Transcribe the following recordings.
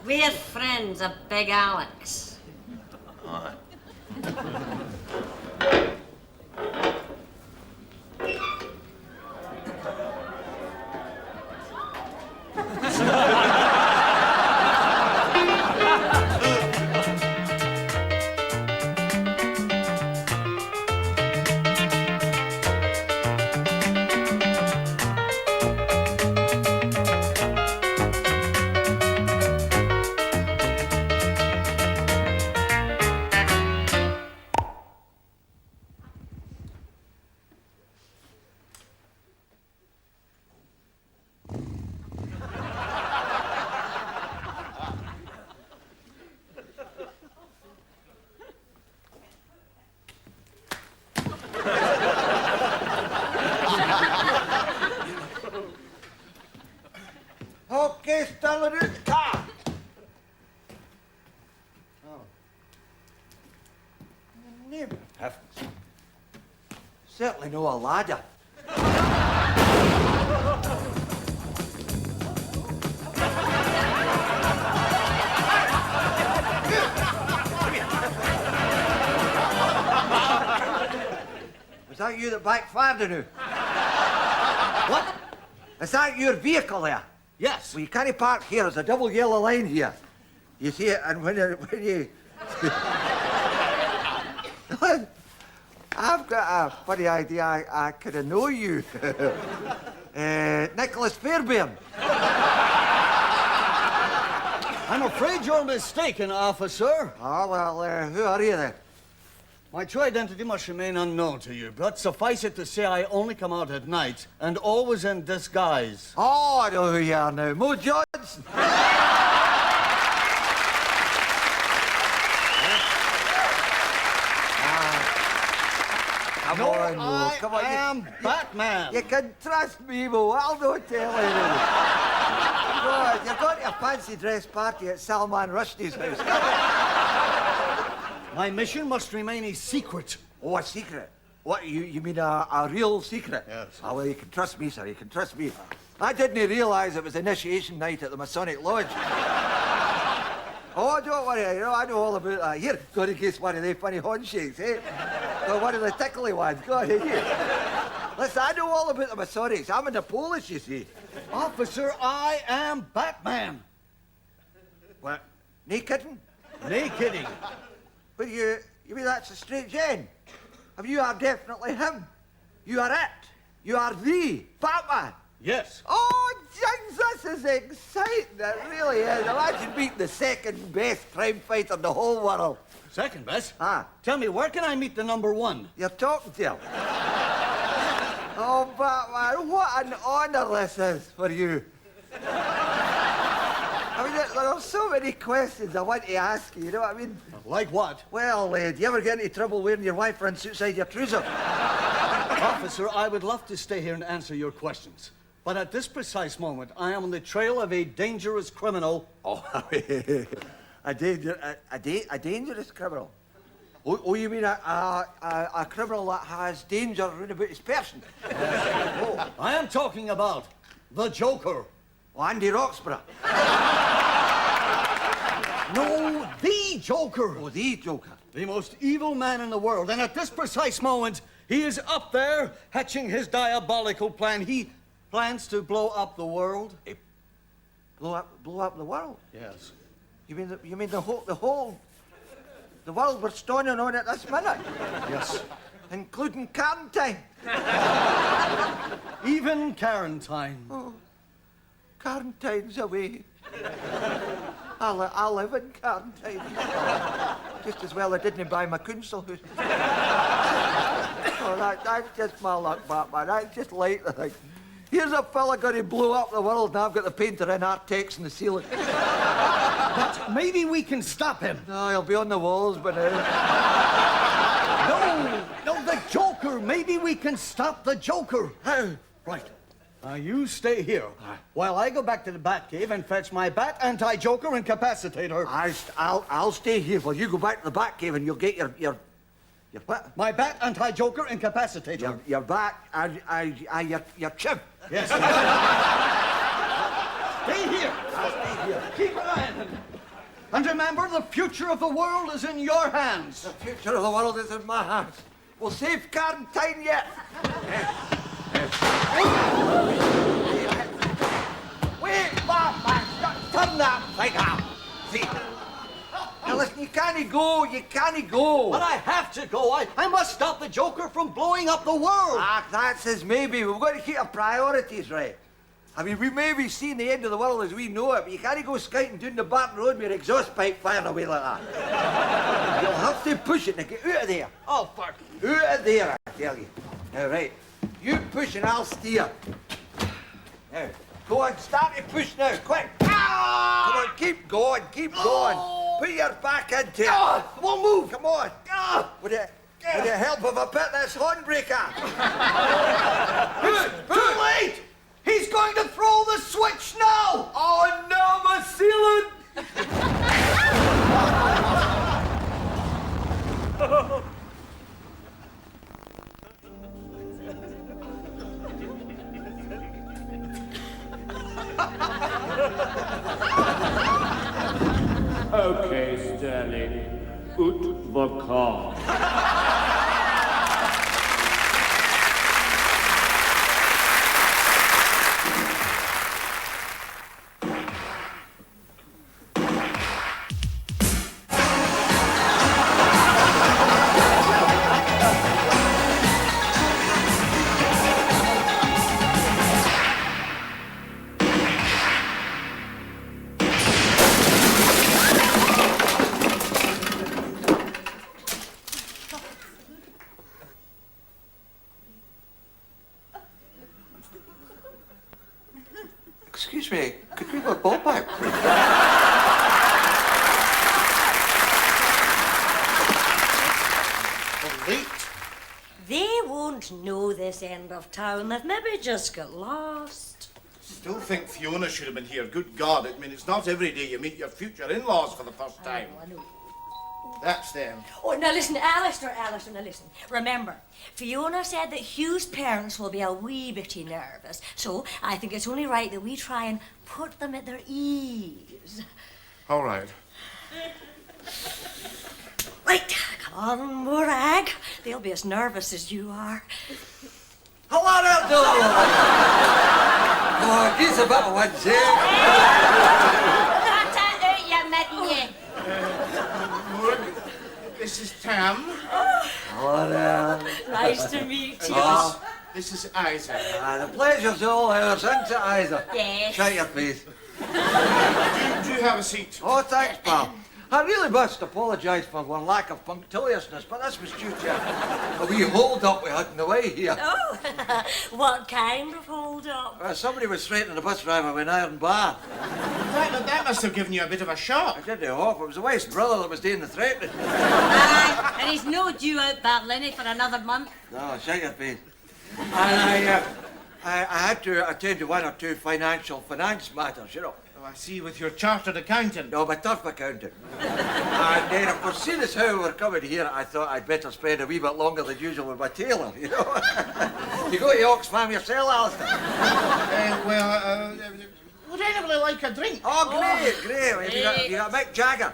We're friends of Big Alex. Aye. Okay, stand it in the car. Oh. Name of heavens. Certainly no a ladder. Was that you that backfired on you? What? Is that your vehicle there? Yes. Well, you can't park here. There's a double yellow line here. You see it, and when you... I've got a funny idea. I could have know you. Nicholas Fairbairn. I'm afraid you're mistaken, officer. Oh, well, who are you then? My true identity must remain unknown to you, but suffice it to say I only come out at night and always in disguise. Oh, I know who you are now. Mo Johnson. Come on, Mo. Come on. I am Batman. You can trust me, Mo. I'll not tell anyone. God, you're going to a fancy dress party at Salman Rushdie's house. My mission must remain a secret. Oh, a secret? What, you mean a real secret? Yes. Oh, well, you can trust me, sir. You can trust me. I didn't realise it was initiation night at the Masonic Lodge. Oh, don't worry. You know, I know all about that. Here, go to guess one of them funny handshakes, eh? Or one of the tickly ones. Go ahead, here. Listen, I know all about the Masonics. I'm in the Polish, you see. Officer, I am Batman. What? No kidding? No kidding. But you mean that's a straight gen? You are definitely him. You are it. You are the Batman. Yes. Oh, James, this is exciting. It really is. Imagine beating the second best crime fighter in the whole world. Second best? Ah. Tell me, where can I meet the number one? You're talking to him. Oh, Batman, what an honour this is for you. I mean, there are so many questions I want to ask you, you know what I mean? Like what? Well, do you ever get into trouble wearing your wife runs outside your trouser? Officer, I would love to stay here and answer your questions. But at this precise moment, I am on the trail of a dangerous criminal. Oh, a dangerous criminal? Oh, you mean a criminal that has danger round about his person? Oh, I am talking about the Joker. Oh, Andy Roxburgh. No, the Joker. Oh, the Joker. The most evil man in the world. And at this precise moment, he is up there hatching his diabolical plan. He plans to blow up the world. Blow up the world? Yes. You mean the whole the world we're standing on at this minute? Yes. Including quarantine? Even quarantine. Oh, quarantine's away. I live in quarantine. Just as well I didn't buy my council house. Oh, that's just my luck, Batman. That's just like the thing. Here's a fella going to blow up the world, and I've got the painter in art text in the ceiling. But maybe we can stop him. No, he'll be on the walls by now. No, the Joker. Maybe we can stop the Joker. How? Right. Now, you stay here while I go back to the Batcave and fetch my Bat anti-Joker incapacitator. I'll stay here while you go back to the Batcave and you'll get your what? My Bat anti-Joker incapacitator. Your back and your chip. Yes. Stay here. I'll stay here. Keep an eye on him. And remember, the future of the world is in your hands. The future of the world is in my hands. We'll save quarantine yet. Wait, man, turn that thing up. See? Now listen, you can't go, you can't go. But I have to go. I must stop the Joker from blowing up the world. That's his maybe. We've got to keep our priorities right. I mean, we may be seeing the end of the world as we know it, but you can't go scouting down the Barton Road with your exhaust pipe flying away like that. You'll have to push it and get out of there. Oh, fuck. Out of there, I tell you. Now, right, you push and I'll steer. Now, go on, start to push now, quick. Come on, keep going, keep going. Put your back into it. It won't move. Come on. With the help of a bit of this hornbreaker. Too late! He's going to throw the switch now! Oh no, my ceiling! Okay, Stanley. Ut the car. Excuse me, could we have a ball back, please? Late. They won't know this end of town. They've maybe just got lost. Still think Fiona should have been here. Good God, I mean, it's not every day you meet your future in-laws for the first time. I know. That's them. Oh, now listen, Alistair, now listen. Remember, Fiona said that Hugh's parents will be a wee bitty nervous, so I think it's only right that we try and put them at their ease. All right. Right, come on, Morag. They'll be as nervous as you are. Hello there, Dole! Oh, he's a bit of one, see? Cut it out, you midden. This is Tam. Hello there. Nice to meet you. Oh, This is Isaac. the pleasure's all ours, isn't it, Isa? Yes. Shut your face. Do you have a seat? Oh, thanks, pal. I really must apologise for our lack of punctiliousness, but this was due to a wee hold-up we had in the way here. Oh, what kind of hold-up? Somebody was threatening the bus driver with an iron bar. That must have given you a bit of a shock. I didn't hope it was the wife's brother that was doing the threatening. Aye, and he's no due out Barlinnie for another month. No, shut your face. And I had to attend to one or two finance matters, you know. Oh, I see, with your chartered accountant. No, my turf accountant. And then, of course, seeing as how we're coming here, I thought I'd better spend a wee bit longer than usual with my tailor, you know. You go to Oxfam yourself, Alistair? Would anybody like a drink? Oh, great. Have you got a Mick Jagger?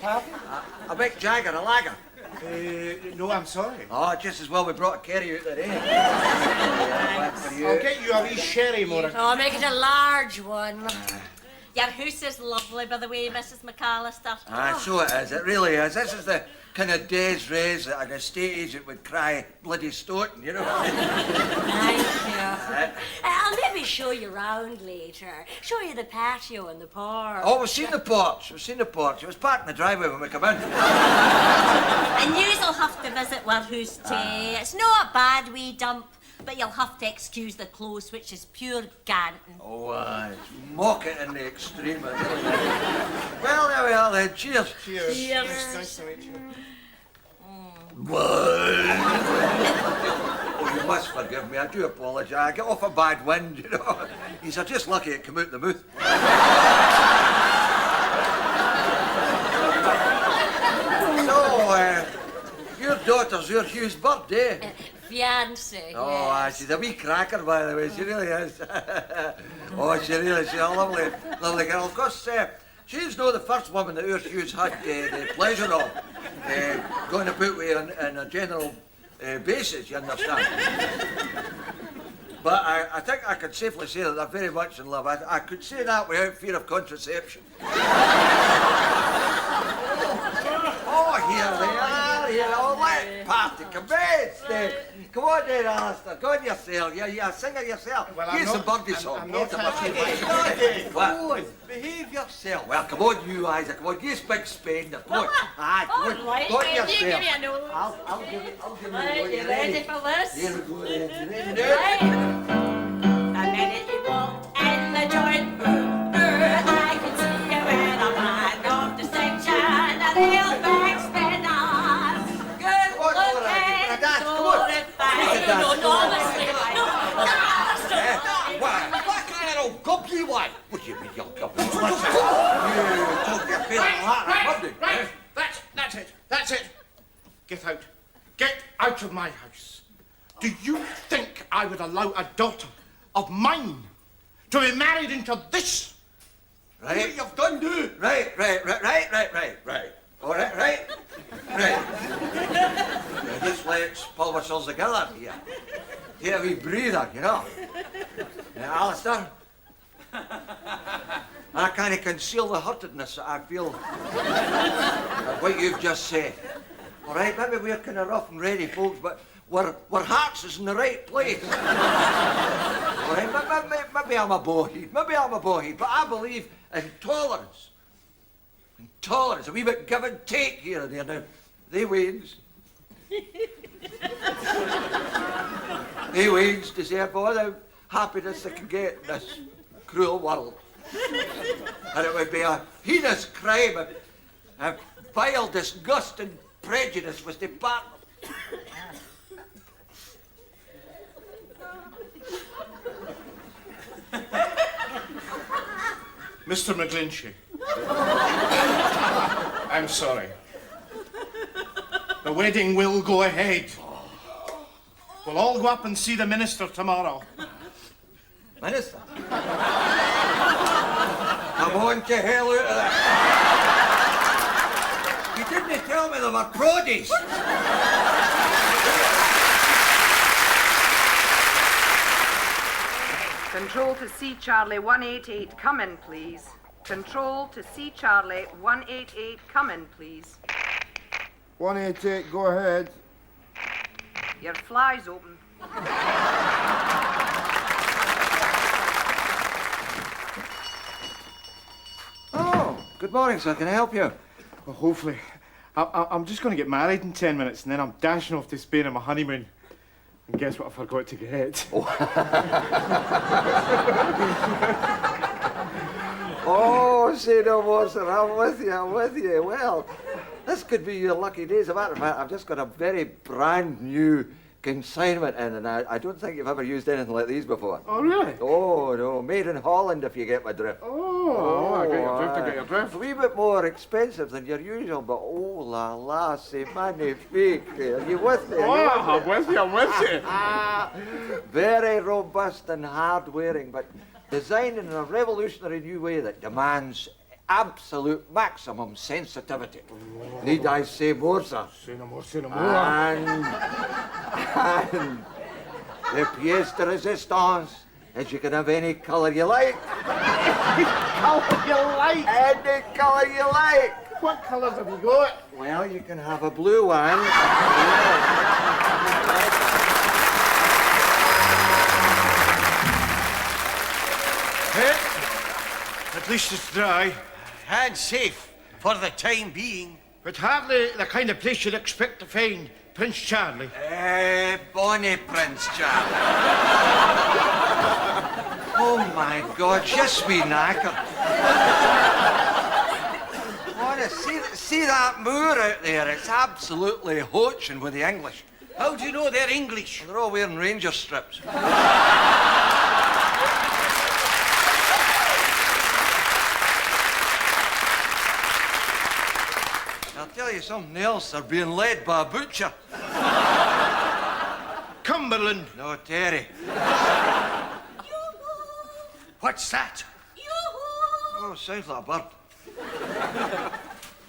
Pardon? A Mick Jagger, a lager? No, I'm sorry. Oh, just as well we brought a Kerry out there, eh? One for you. I'll get you a wee sherry, Maureen. Oh, make it a large one. Your house is lovely, by the way, Mrs. McAllister. So it is. It really is. This is the kind of day's raise that an estate agent would cry bloody Stoughton, you know. Thank you. I'll maybe show you round later. Show you the patio and the park. Oh, we've seen the porch. It was parked in the driveway when we come in. And you'll have to visit where who's stay. It's not a bad wee dump, but you'll have to excuse the close, which is pure ganting. Oh, it's mock it in the extreme. Well, there we are then. Cheers. Cheers. Cheers. Nice to meet you. Oh, you must forgive me. I do apologise. I get off a bad wind, you know. He's just lucky it came out the mouth. So, your daughter's your Hugh's birthday. Fiancé. Oh, yes. she's a wee cracker, by the way. She really is. Oh, she's a lovely girl. Of course, She's not the first woman that our Hugh's had the pleasure of going about with on a general basis, you understand? But I think I can safely say that they're very much in love. I could say that without fear of contraception. Oh, here they are, here. Oh, let party commence. Come on then, Alistair. Go on yourself. You're a singer yourself. Well, here's I'm some birdie song. I'm not touching Come on, behave yourself. Well, come on, you, Isaac. Come on, give us big spender. Come on. Aye, come on. Right, Go on you yourself. give me a nose. I'll give it. Right, you ready for this? Here we go then. You ready now? Right. The minute you walk in the joint room, I can see you in a man of distinction, a real big spinner. Good Come on, Laura, looking, give it a dance, come on. glorified. Give it a dance, No, come on. honestly, no. Why? What kind of old gob you want? What do you mean, young gob? You talk your face like that. Right. That's it. Get out. Get out of my house. Do you think I would allow a daughter of mine to be married into this? Right. What you've done, do? Right. All right. Just let's pull ourselves together here. Take a wee breather, you know. Now, Alistair, I can't conceal the hurtedness that I feel at what you've just said. All right, maybe we're kind of rough and ready, folks, but our hearts is in the right place. All right, maybe I'm a bowhead, but I believe in tolerance. A wee bit give and take here and there. Now, they wins. They wins deserve all the happiness they can get in this cruel world. And it would be a heinous crime, a vile, disgusting prejudice was to part them. Mr. McGlinchey. I'm sorry. The wedding will go ahead. We'll all go up and see the minister tomorrow. Minister? Come on to hell out of that. You didn't tell me they were produce. Control to C Charlie 188, come in, please. Control to C Charlie 188, come in, please. 188, go ahead. Your fly's open. Oh, good morning, sir. Can I help you? Well, hopefully. I'm just going to get married in 10 minutes and then I'm dashing off to Spain on my honeymoon. And guess what I forgot to get? Oh, say no more, sir. I'm with you. Well, this could be your lucky days. As a matter of fact, I've just got a very brand new consignment in, and I don't think you've ever used anything like these before. Oh, really? Oh, no. Made in Holland, if you get my drift. Oh, I get your drift. A wee bit more expensive than your usual, but oh la, c'est magnifique. Are you with me? I'm with you. Very robust and hard-wearing, but designed in a revolutionary new way that demands absolute maximum sensitivity. Need I say more, sir? Say no more. And the pièce de résistance is you can have any colour you like. Any colour you like. What colours have you got? Well, you can have a blue one. At least it's dry. And safe for the time being. But hardly the kind of place you'd expect to find Prince Charlie. Bonnie Prince Charlie. Oh my God, je suis knackered. See that moor out there? It's absolutely hoaching with the English. How do you know they're English? They're all wearing ranger strips. I'll tell you something else, they're being led by a butcher. Cumberland. No, Terry. What's that? Oh, sounds like a bird.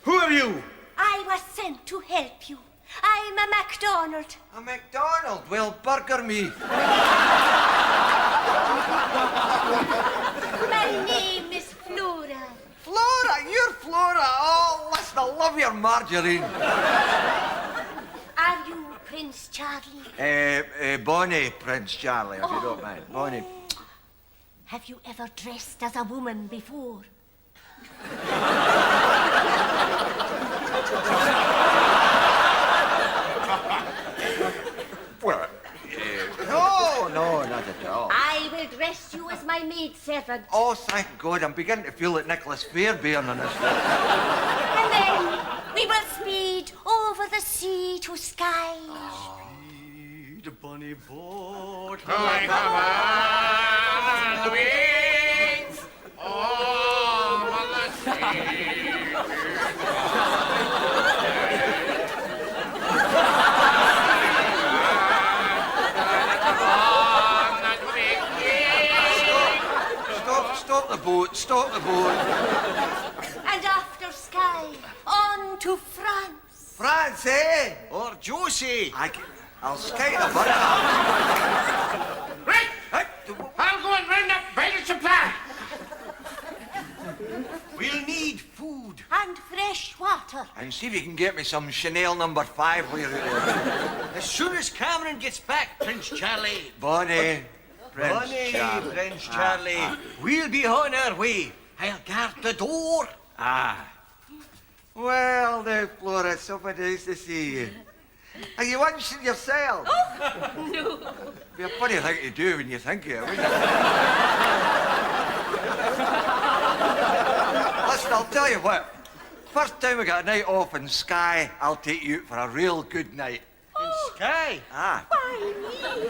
Who are you? I was sent to help you. I'm a MacDonald. A McDonald? Well, burger me. My name is Flora. Flora, you're Flora. Oh, listen, I love your margarine. Are you Prince Charlie? Bonnie, Prince Charlie, if you don't mind. Bonnie. Have you ever dressed as a woman before? Well, no, not at all. I will dress you as my maidservant. Oh, thank God, I'm beginning to feel like Nicholas Fairbairn on this one. And then we will speed over the sea to Skye. Speed, bunny boat. I have the wings over the sea. Stop the boat. And after Skye, on to France. France, eh? Or Josie. I'll skate a butter. Right, Hey, I'll go and round up vital supply. We'll need food. And fresh water. and see if you can get me some Chanel number 5 while you're there. As soon as Cameron gets back, Prince Charlie. Bonnie. Prince Bonnie, Charlie. Prince Charlie. We'll be on our way. I'll guard the door. Well, now, Flora, it's so nice to see you. Are you watching yourself? Oh, no. Be a funny thing to do when you think of it, wouldn't it? Listen, I'll tell you what. First time we got a night off in Skye, I'll take you out for a real good night. In Skye? Why me?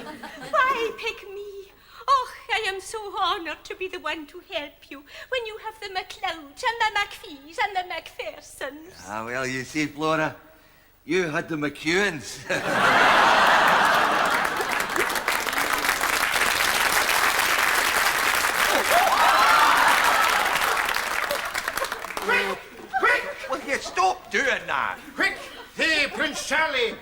Why pick me? Oh, I am so honoured to be the one to help you when you have the MacLeods and the MacPhees and the Macphersons. Well, you see, Flora, you had the McEwens. Will you stop doing that? Quick! Hey, Prince Charlie!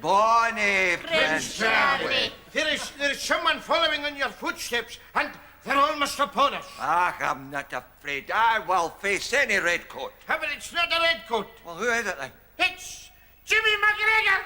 Bonnie, Prince Charlie. There is someone following in your footsteps, and they're almost upon us. I'm not afraid. I will face any redcoat. But it's not a redcoat. Well, who is it then? It's Jimmy McGregor!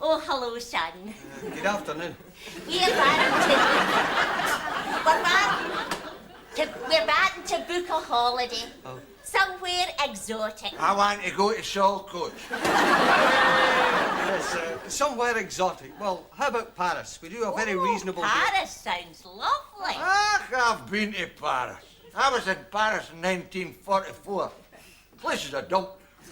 Oh, hello, son. Good afternoon. We're back to book a holiday. Oh. Somewhere exotic. I want to go to Saltcoats. Yes, somewhere exotic. Well, how about Paris? We do a very reasonable deal. Paris sounds lovely. I've been to Paris. I was in Paris in 1944. The place is a dump.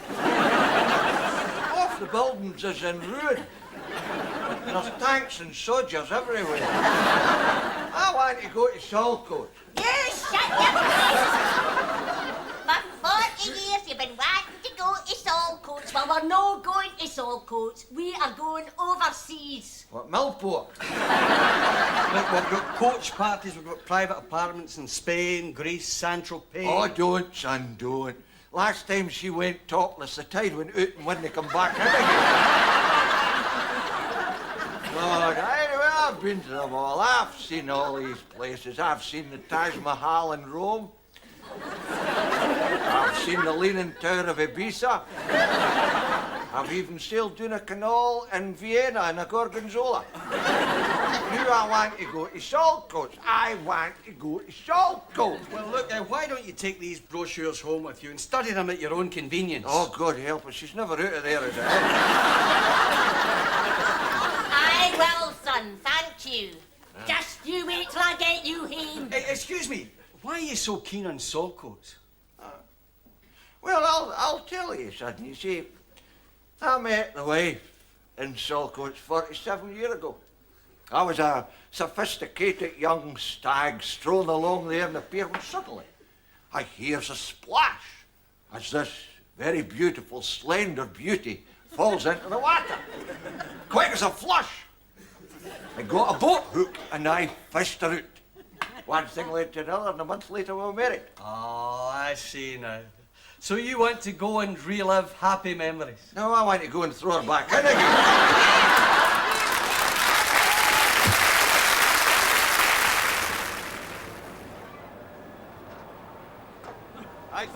Half the buildings is in ruin. And there's tanks and soldiers everywhere. I want to go to Saltcoats. You shut your face. For 40 years you've been wanting to go to Saltcoats. Well, we're not going to Saltcoats. We are going overseas. What, Millport? Look, we've got coach parties, we've got private apartments in Spain, Greece, Saint-Tropez. Oh, don't, son, don't. Last time she went topless, the tide went out and when they come back in again. Lord, anyway, I've been to them all. I've seen all these places. I've seen the Taj Mahal in Rome. I've seen the Leaning Tower of Ibiza. I've even sailed down a canal in Vienna in a gorgonzola. Now I want to go to Saltcoats. I want to go to Saltcoats. Well, look, why don't you take these brochures home with you and study them at your own convenience? Oh, God help us. She's never out of there, is it? Aye, well, son, thank you. Just you wait till I get you home. Excuse me, why are you so keen on Saltcoats? Well, I'll tell you, son. You see, I met the wife in Saltcoats 47 years ago. I was a sophisticated young stag strolling along there in the pier when suddenly I hears a splash as this very beautiful, slender beauty falls into the water. Quick as a flush. I got a boat hook and I fished her out. One thing led to another, and a month later we were married. Oh, I see now. So you want to go and relive happy memories? No, I want to go and throw her back in again. Boys,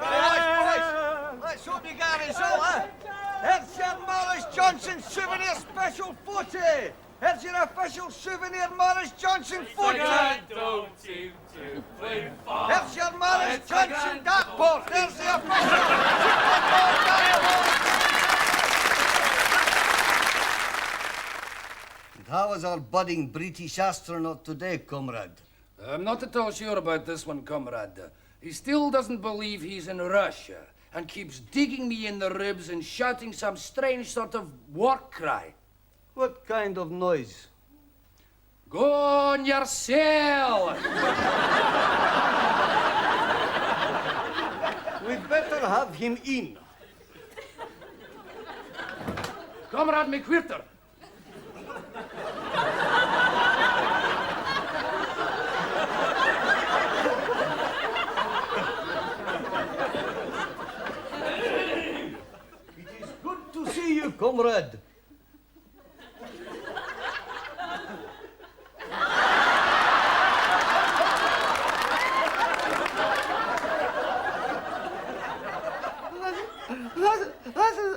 let's hope you got us all, eh? Here's your Morris Johnson souvenir special footy. Here's your official souvenir Morris Johnson footy. Don't seem to play Here's your Morris Johnson dartboard. There's the official Super Bowl dartboard. And how is our budding British astronaut today, comrade? I'm not at all sure about this one, comrade. He still doesn't believe he's in Russia and keeps digging me in the ribs and shouting some strange sort of war cry. What kind of noise? Go on yourself! We'd better have him in. Comrade McQuirter. It is good to see you, comrade.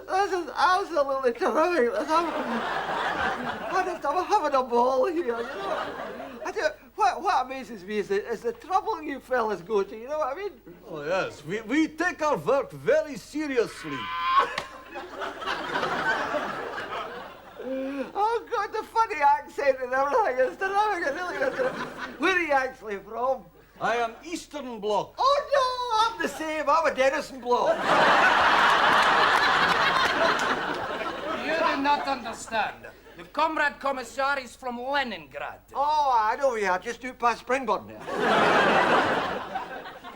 This is absolutely terrific. I'm having a ball here, you know. What amazes me is the trouble you fellas go to, you know what I mean? Oh, yes. We take our work very seriously. Oh, God, the funny accent and everything is terrific. It really is. Where are you actually from? I am Eastern Bloc. Oh, no, I'm the same. I'm a Denison bloke. You do not understand. The comrade commissar is from Leningrad. Oh, I know you are. Just out past Springburn there.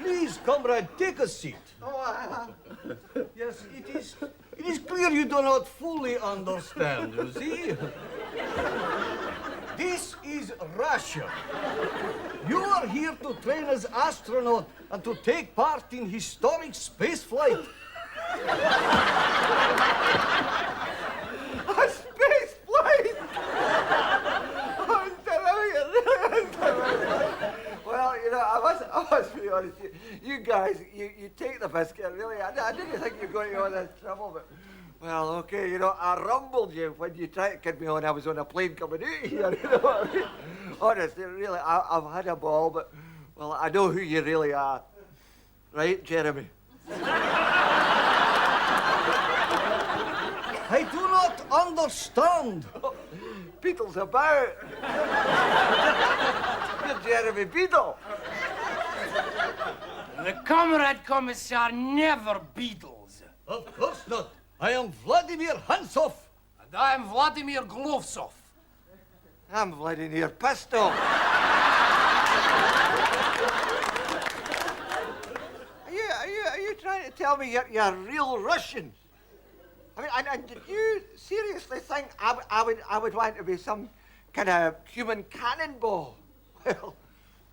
Please, comrade, take a seat. Oh, Yes, it is clear you do not fully understand, you see? This is Russia. You are here to train as astronaut and to take part in historic space flight. a space flight! Oh, it's terrific. Well, you know, I must be honest. You guys, you take the biscuit, really. I didn't think you were going to all this trouble, but... Well, okay, you know, I rumbled you when you tried to kid me on I was on a plane coming out here, you know what I mean? Honestly, really, I've had a ball, but, well, I know who you really are. Right, Jeremy? I do not understand. Beetle's about. You're Jeremy Beetle. The comrade commissar never beetles. Of course not. I am Vladimir Hansov. And I am Vladimir Glovsov. I'm Vladimir Pistol. Are you trying to tell me you're real Russians? I mean, and did you seriously think I would want to be some kind of human cannonball? Well,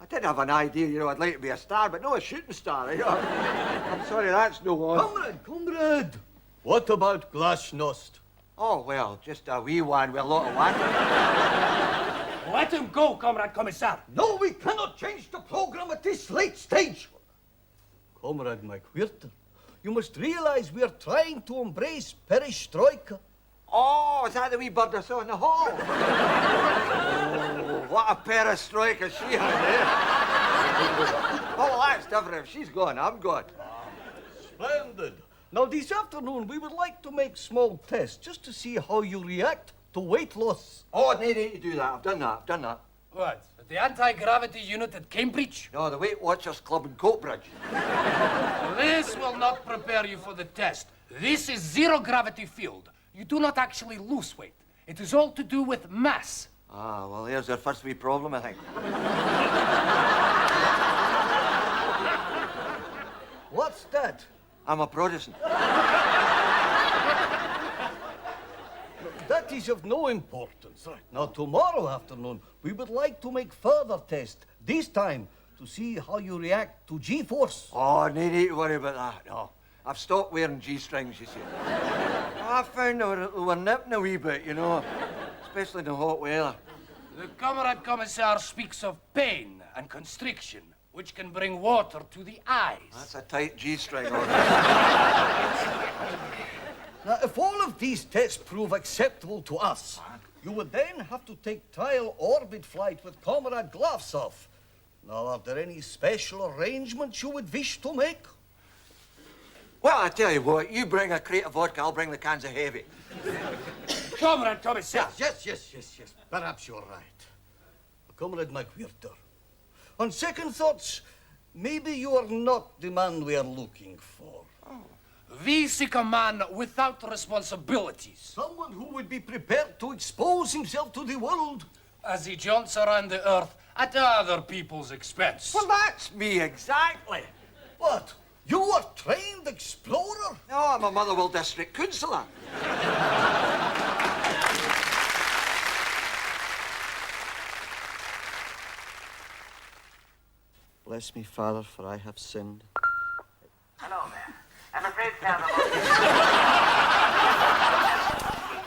I did have an idea, you know, I'd like to be a star, but no a shooting star. You know? I'm sorry, that's no one. Comrade, what about Glasnost? Oh, well, just a wee one with a lot of water. Let him go, comrade commissar. No, we cannot change the program at this late stage. Comrade McWhirter, you must realise we're trying to embrace perestroika. Oh, is that the wee bird I saw in the hall? Oh, what a perestroika she had there. Oh, that's different. If she's gone, I'm gone. Splendid. Now, this afternoon, we would like to make small tests just to see how you react to weight loss. Oh, no need to do that. I've done that. What? At the anti-gravity unit at Cambridge? No, the Weight Watchers Club in Coatbridge. This will not prepare you for the test. This is zero-gravity field. You do not actually lose weight. It is all to do with mass. Ah, well, here's our first wee problem, I think. What's that? I'm a Protestant. That is of no importance. Now, tomorrow afternoon, we would like to make further tests, this time to see how you react to G-force. Oh, no need to worry about that, no. I've stopped wearing G-strings, you see. I found they were nipping a wee bit, you know, especially in the hot weather. The Comrade Commissar speaks of pain and constriction, which can bring water to the eyes. That's a tight G-string. Now, if all of these tests prove acceptable to us, you would then have to take trial orbit flight with Comrade Glavsov. Now, are there any special arrangements you would wish to make? Well, I tell you what, you bring a crate of vodka, I'll bring the cans of heavy. Comrade Commissar. Yes. Perhaps you're right. Comrade McWhirter. On second thoughts, maybe you are not the man we are looking for. We seek a man without responsibilities. Someone who would be prepared to expose himself to the world. As he jaunts around the earth at other people's expense. Well, that's me, exactly. What? You are a trained explorer? No, I'm a Motherwell District Councillor. Bless me, Father, for I have sinned. Hello there. I'm afraid, Father.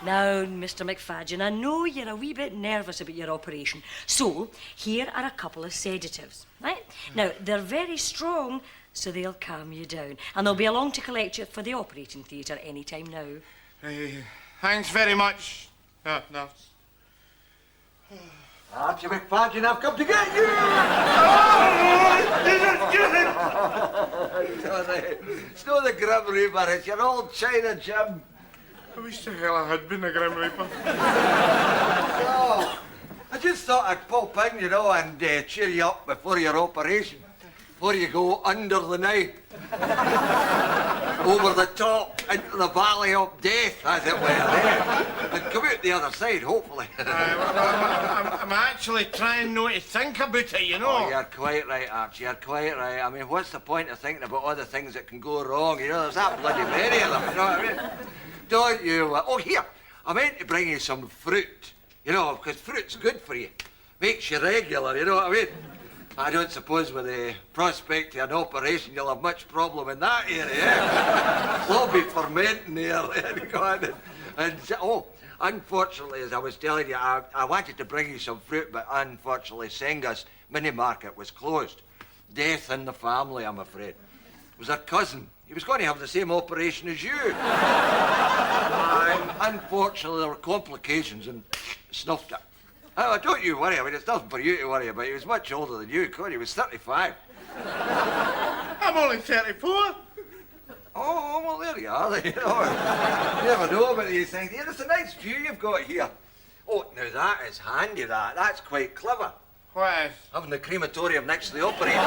Now, Mr. McFadgen, I know you're a wee bit nervous about your operation. So, here are a couple of sedatives, right? Now, they're very strong, so they'll calm you down. And they'll be along to collect you for the operating theatre any time now. Thanks very much, nurse. Archie McFadgen, I've come to get you! It's not the Grim Reaper, it's your old China Jim. I wish the hell I had been a Grim Reaper. Oh, I just thought I'd pop in, you know, and cheer you up before your operation. Before you go under the knife. Over the top, into the valley of death, as it were. And come out the other side, hopefully. I'm actually trying not to think about it, you know. Oh, you're quite right, Archie, you're quite right. I mean, what's the point of thinking about all the things that can go wrong? You know, there's that bloody many of them, you know what I mean? Don't you? Oh, here, I meant to bring you some fruit. You know, because fruit's good for you. Makes you regular, you know what I mean? I don't suppose with the prospect of an operation you'll have much problem in that area. We'll be fermenting there. Unfortunately, as I was telling you, I wanted to bring you some fruit, but unfortunately, Senga's mini market was closed. Death in the family, I'm afraid. It was a cousin. He was going to have the same operation as you. Unfortunately, there were complications and snuffed it. Oh, don't you worry. I mean, it's nothing for you to worry about. He was much older than you, God. He was 35. I'm only 34. Oh, well, there you are. You know, you never know about these things. Here, it's a nice view you've got here. Oh, now that is handy, that. That's quite clever. What is? Having the crematorium next to the operating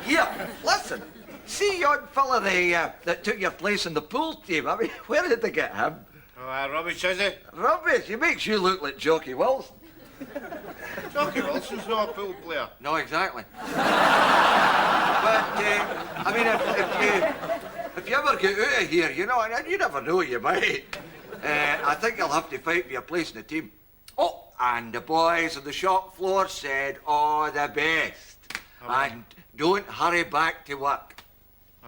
Here, listen. See yon fella that took your place in the pool team? I mean, where did they get him? Oh, rubbish, is it? Rubbish. He makes you look like Jockey Wilson. Jockey Wilson's not a pool player. No, exactly. But, I mean, if you ever get out of here, you know, and you never know, you might, I think you'll have to fight for your place in the team. Oh, and the boys on the shop floor said, all the best. And don't hurry back to work.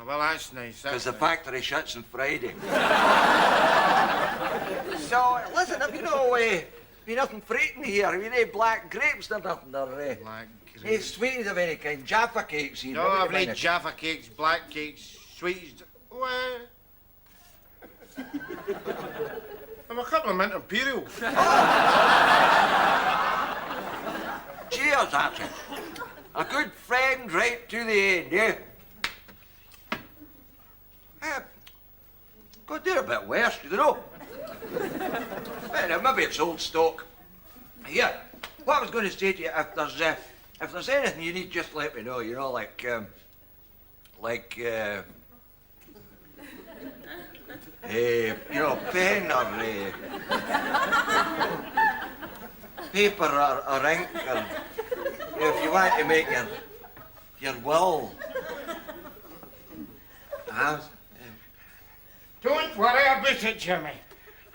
Oh, well, that's nice. Because the factory shuts on Friday. So, listen, have you nothing freighting here? Have you no black grapes or nothing? Or, Black no grapes. sweeties of any kind? Jaffa cakes, you No, I've made Jaffa cakes, black cakes, sweet. Well, I'm a couple of mint imperial. Cheers, Archie. A good friend right to the end, eh? Could do a bit worse, you know. Well, maybe it's old stock. Here, what I was going to say to you, if there's anything you need, just let me know. You know, you know, pen or paper or ink, or if you want to make your will. Don't worry about it, Jimmy.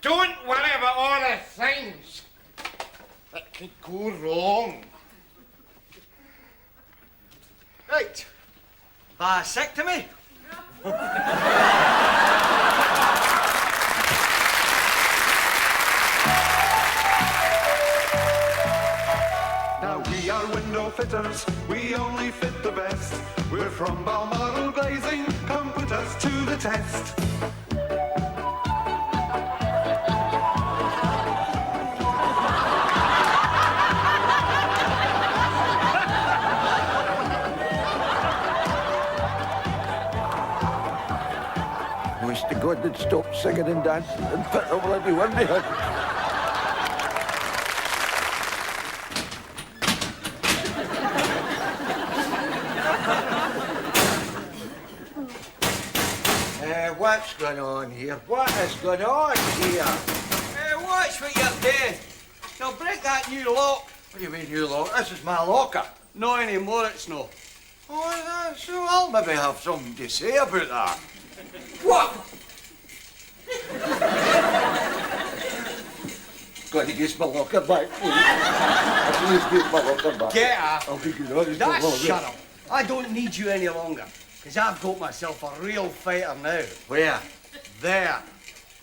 Don't worry about all the things that could go wrong. Right. Vasectomy. Now we are window fitters, we only fit the best. We're from Balmoral Glazing, come put us to the test. Wish to God they'd stop singing and dancing and fit a bloody window. What's going on here? What is going on here? Watch what you're doing. Now break that new lock. What do you mean new lock? This is my locker. No anymore, it's no. Oh, so I'll maybe have something to say about that. What? Got to get my locker back, please. Please get my locker back. Get her. I'll be good. I'll just That's go along. shut up. I don't need you any longer, because I've got myself a real fighter now. Where? There.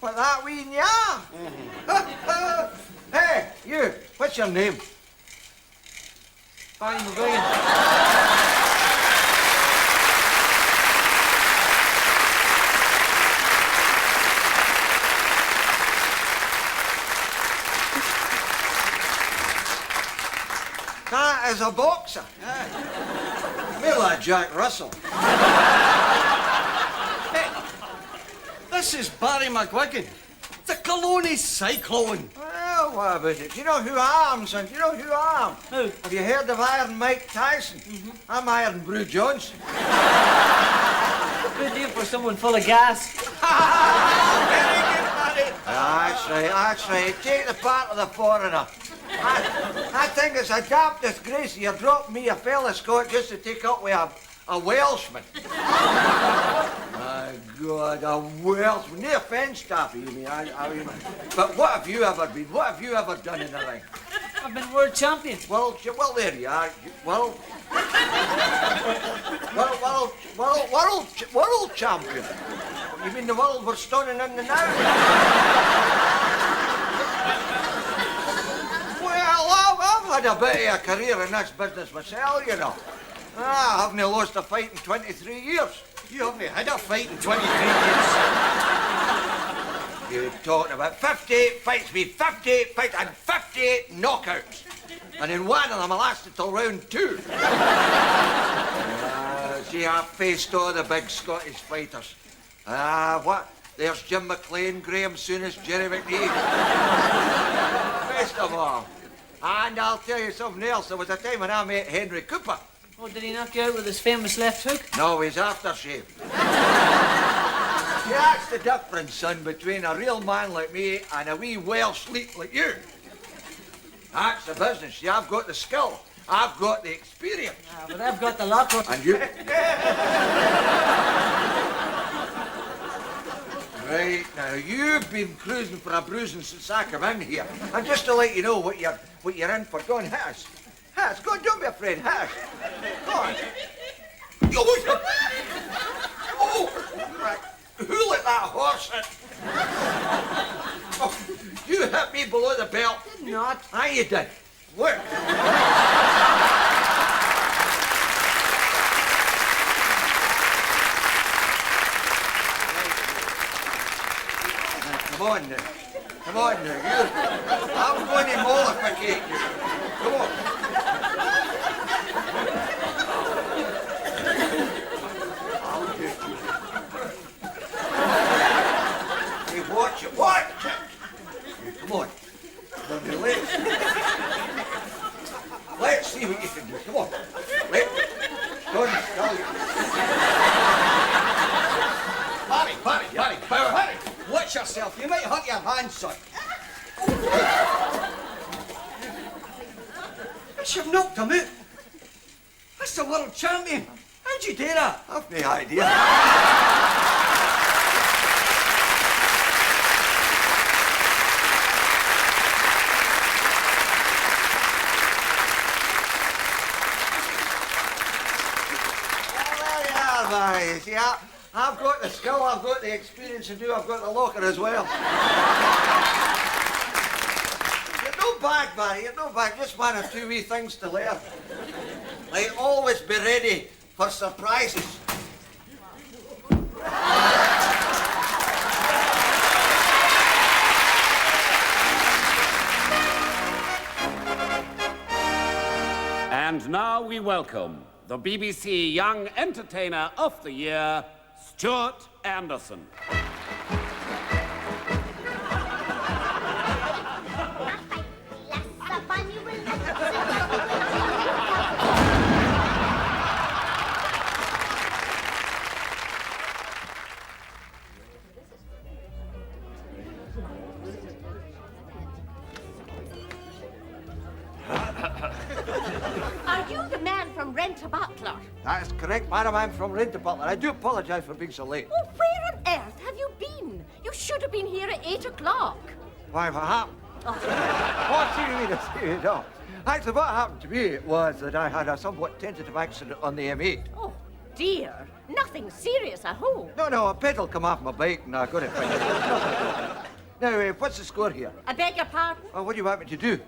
What, that wee nya? Hey, you, what's your name? Fine, we're going. That is a boxer. More like Jack Russell. This is Barry McGuigan, the Colony Cyclone. Well, what about it? Do you know who I am, son? Do you know who I am? Who? Have you heard of Iron Mike Tyson? I'm Iron Brew Johnson. Good deal for someone full of gas. Very good, buddy. That's right. Take the part of the foreigner. I think it's a damn disgrace you're dropping me a fella Scot just to take up with a Welshman. My God, a Welshman. No offence, Taffy, you mean. I mean, but what have you ever been? What have you ever done in the ring? I've been world champion. Well, there you are. World champion. You mean the world we're standing in now? Well, I've had a bit of a career in this business myself, you know. I haven't lost a fight in 23 years. You haven't had a fight in 23 years. You're talking about 58 fights, 58 fights and 58 knockouts. And in one of them I lasted till round 2. See, I faced all the big Scottish fighters. What? There's Jim McLean, Graham Souness, Jerry McNee. Best of all. And I'll tell you something else. There was a time when I met Henry Cooper. Oh, did he knock you out with his famous left hook? No, he's aftershave. See, that's the difference, son, between a real man like me and a wee Welsh leak like you. That's the business. See, I've got the skill. I've got the experience. But I've got the luck. And you... Right, now, you've been cruising for a bruising since I come in here. And just to let you know what you're in for, go on, hit us. Hit us, go on, don't be afraid, hit us. Go on. Oh, right. Who let that horse hit? Oh, you hit me below the belt. Did not. Aye, you did. Look. can do. Come on. Wait. Don't stall you. Barry, watch yourself. You might hurt your hand, son. I should have knocked him out. That's the world champion. How'd you do that? I've no idea. Barry. See, I've got the skill, I've got the experience, and I've got the locker as well. You're no bad, Barry, you're no bad. Just one or two wee things to learn. Like, always be ready for surprises. And now we welcome the BBC Young Entertainer of the Year, Stuart Anderson. Are you the man from Rent-a-Butler? That is correct, madam. I'm from Rent-a-Butler. I do apologise for being so late. Oh, where on earth have you been? You should have been here at 8 o'clock. Why, what happened? What do you mean? No. Actually, what happened to me was that I had a somewhat tentative accident on the M8. Oh, dear. Nothing serious, I hope. No, a pedal come off my bike and I got it fixed. Now, what's the score here? I beg your pardon? Oh, what do you want me to do?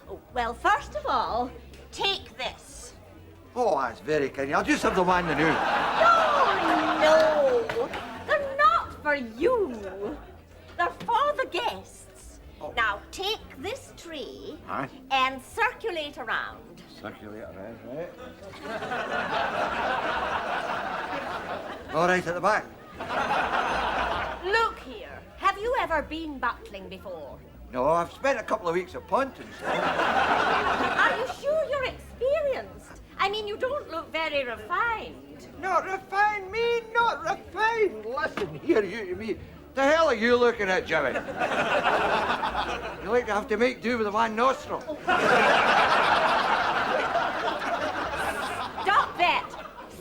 Oh, well, first of all, take this. Oh, that's very kind. I'll just have the one now. No, they're not for you. They're for the guests. Oh. Now, take this tray Aye. and circulate around. Circulate around, right? All right, at the back. Look here. Have you ever been buckling before? No, I've spent a couple of weeks at Pontins. Are you sure you're experienced? I mean, you don't look very refined. Not refined, me, not refined. Listen here, you to me. The hell are you looking at, Jimmy? You like to have to make do with the one nostril. Stop that!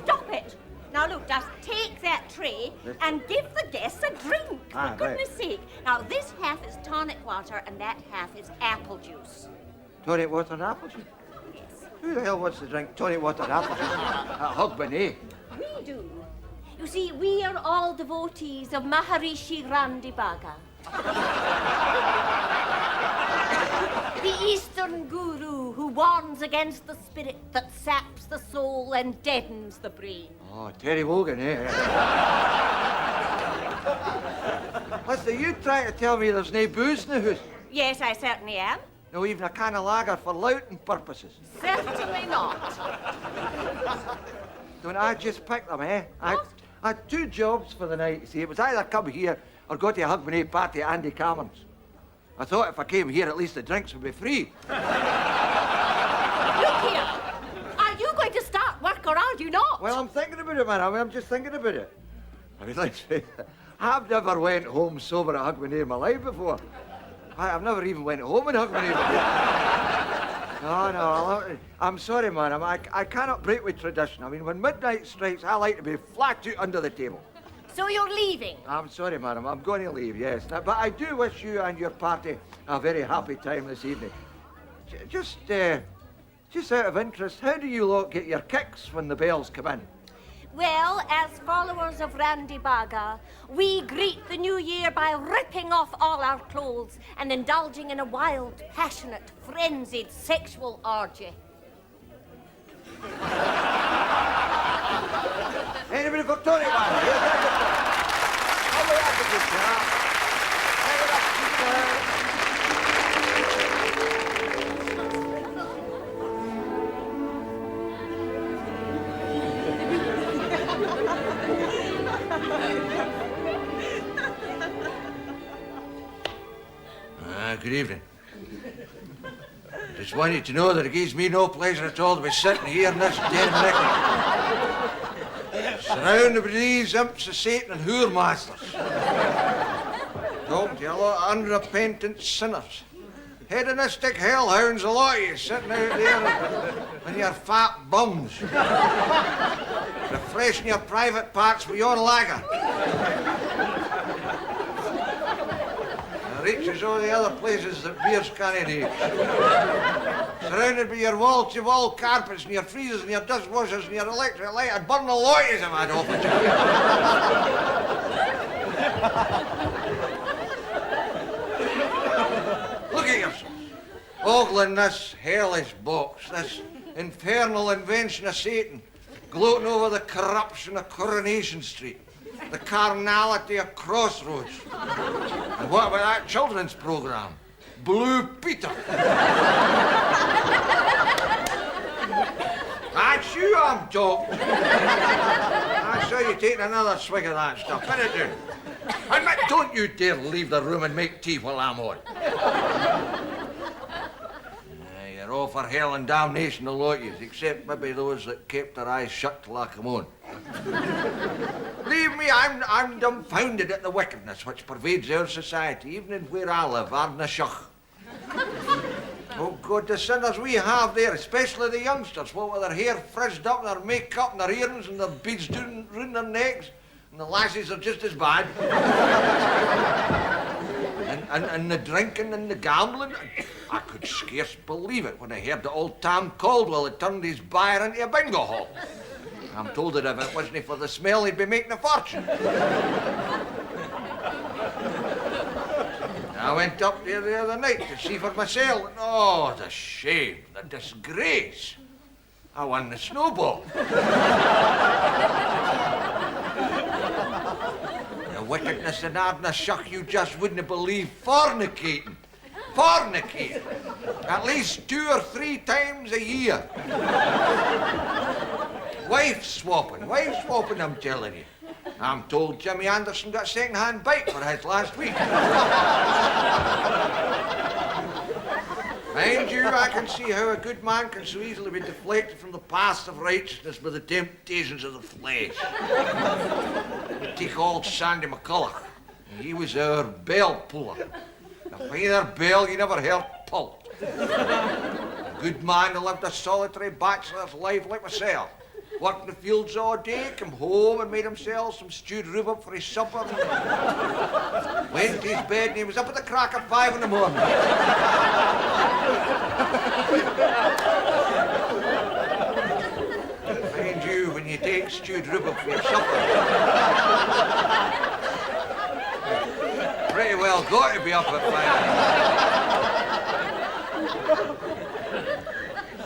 Stop it! Now look, just take that tray and give the guests a drink, for goodness sake. Now this half is tonic water and that half is apple juice. Tonic water and apple juice? Yes. Who the hell wants to drink tonic water and apple juice at Hogmanay? We do. You see, we are all devotees of Maharishi Randibaga. The Eastern guru who warns against the spirit that saps the soul and deadens the brain. Oh, Terry Wogan, eh? Listen, you trying to tell me there's no booze in the house? Yes, I certainly am. No, even a can of lager for louting purposes? Certainly not. Don't I just pick them, eh? I had two jobs for the night, you see. It was either come here or go to a Hogmanay party at Andy Cameron's. I thought if I came here, at least the drinks would be free. Look here. Are you going to start work or are you not? Well, I'm thinking about it, man. I'm just thinking about it. I mean, let's say, I've never went home sober at Hogmanay in my life before. I've never even went home in Hogmanay before. No, I'm sorry, man. I cannot break with tradition. I mean, when midnight strikes, I like to be flat out under the table. So you're leaving? I'm sorry, madam. I'm going to leave, yes. But I do wish you and your party a very happy time this evening. Just out of interest, how do you lot get your kicks when the bells come in? Well, as followers of Randibaga, we greet the new year by ripping off all our clothes and indulging in a wild, passionate, frenzied sexual orgy. Anybody got tonic water? Good evening. Just want you to know that it gives me no pleasure at all to be sitting here in this den of iniquity, surrounded by these imps of Satan and whoremasters, talking to a lot of unrepentant sinners, hedonistic hellhounds, a lot of you sitting out there on your fat bums, refreshing your private parts with your lager. Reaches all the other places that beers can't reach. Surrounded by your wall-to-wall carpets and your freezers and your dishwashers and your electric light, I'd burn the lot of them I'd offer to you. Look at yourself. Ogling this hellish box, this infernal invention of Satan, gloating over the corruption of Coronation Street, the carnality of Crossroads. And what about that children's programme? Blue Peter. That's you I'm talking. I saw you taking another swig of that stuff. Put it down. And don't you dare leave the room and make tea while I'm on. You're all for hell and damnation, a lot of you, except maybe those that kept their eyes shut till I come on. Believe me, I'm dumbfounded at the wickedness which pervades our society, even in where I live, Ardnashach. Oh, God, the sinners we have there, especially the youngsters, what with their hair frizzed up, their makeup and their earrings and their beads round their necks, and the lassies are just as bad. and the drinking and the gambling. I could scarce believe it when I heard that old Tom Caldwell had turned his byre into a bingo hall. I'm told that if it wasn't for the smell, he'd be making a fortune. I went up there the other night to see for myself. And, oh, the shame, the disgrace. I won the snowball. The wickedness in Ardnashach, you just wouldn't believe. Fornicating. Fornicating. At least 2 or 3 times a year. Wife swapping, I'm telling you. I'm told Jimmy Anderson got a second-hand bike for his last week. Mind you, I can see how a good man can so easily be deflected from the paths of righteousness by the temptations of the flesh. Take old Sandy McCulloch. He was our bell puller. A finer bell you never heard pulled. A good man who lived a solitary bachelor's life like myself. Worked in the fields all day, come home and made himself some stewed rhubarb for his supper. Went to his bed and he was up at the crack of 5 in the morning. Mind you, when you take stewed rhubarb for your supper, pretty well got to be up at 5.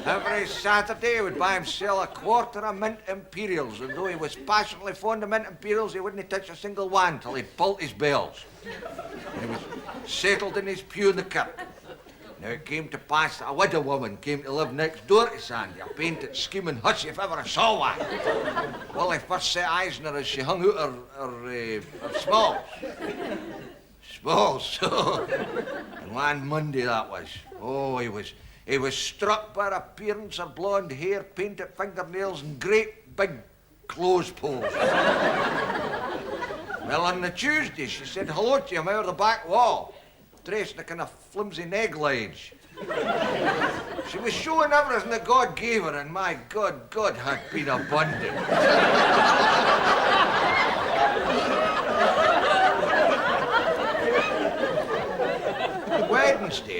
Every Saturday he would buy himself a quarter of mint imperials, and though he was passionately fond of mint imperials, he wouldn't touch a single one till he'd pulled his bells. And he was settled in his pew in the kirk. Now it came to pass that a widow woman came to live next door to Sandy, a painted, scheming hussy if ever I saw one. Well, I first set eyes on her as she hung out her smalls. Smalls, and one Monday that was. Oh, he was struck by her appearance, her blonde hair, painted fingernails, and great big clothes poles. Well, on the Tuesday, she said hello to him out of the back wall, dressed in a kind of flimsy negliege. She was showing everything that God gave her, and my God, God had been abundant.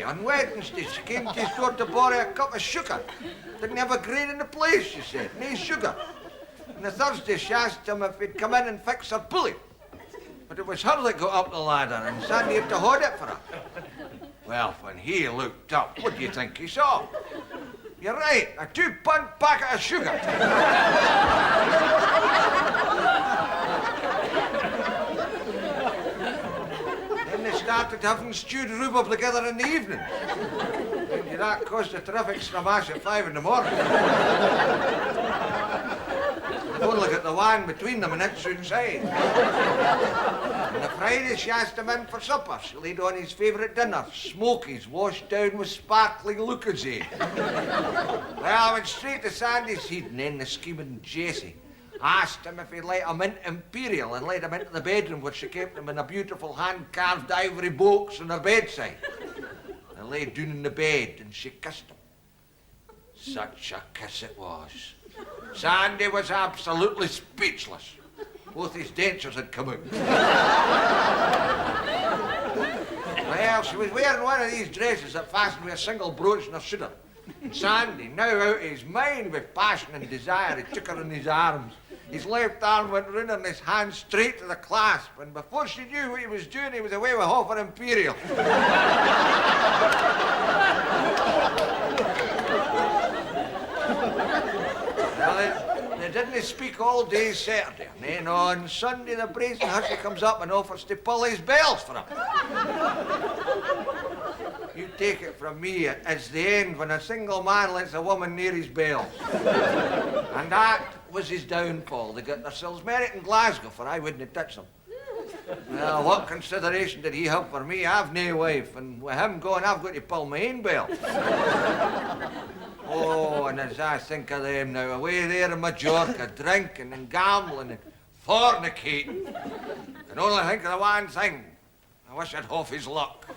On Wednesday, she came to his door to borrow a cup of sugar. Didn't have a grain in the place, she said, no sugar. On the Thursday, she asked him if he'd come in and fix her pulley. But it was her that got up the ladder, and Sandy had to hold it for her. Well, when he looked up, what do you think he saw? You're right, a 2-pound packet of sugar. Started having stewed rhubarb together in the evening. And that caused a terrific snamash at 5 in the morning. Don't look at the one between them and it's inside. On the Friday, she asked him in for supper. She laid on his favourite dinner, smokies washed down with sparkling Lucozade. Well, I went straight to Sandy's seat, and then the scheming Jessie asked him if he'd let her mint Imperial and led him into the bedroom where she kept him in a beautiful hand-carved ivory box on her bedside. I lay down in the bed and she kissed him. Such a kiss it was. Sandy was absolutely speechless. Both his dentures had come out. Well, she was wearing one of these dresses that fastened with a single brooch in her shoulder. Sandy, now out of his mind with passion and desire, he took her in his arms. His left arm went round her and his hand straight to the clasp, and before she knew what he was doing, he was away with half her Imperial. Well, they didn't speak all day Saturday, and then on Sunday the brazen hussy comes up and offers to pull his bells for him. You take it from me, it's the end when a single man lets a woman near his bells. And that was his downfall. They got themselves married in Glasgow, for I wouldn't touch them. Well, what consideration did he have for me? I've no wife, and with him going, I've got to pull my own bell. Oh, and as I think of them now, away there in Majorca, drinking and gambling and fornicating, I can only think of the one thing. I wish I'd half his luck.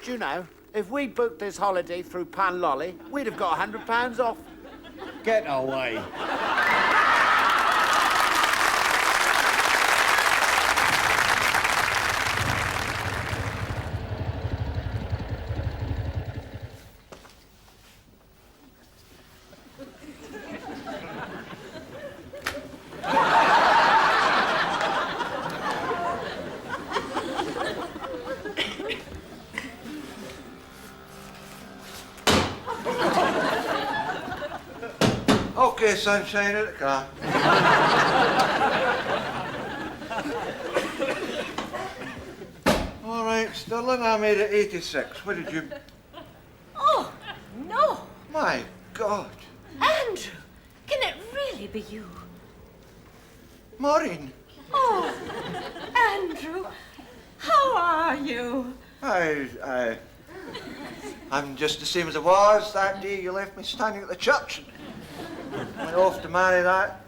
Do you know, if we'd booked this holiday through Pan Lolly, we'd have got £100 off. Get away. Okay, sunshine, out the car. All right, Sterling, I made it 86. What did you... Oh, no. My God. Andrew, can it really be you? Maureen. Oh, Andrew, how are you? I'm just the same as I was that day you left me standing at the church. Went off to marry that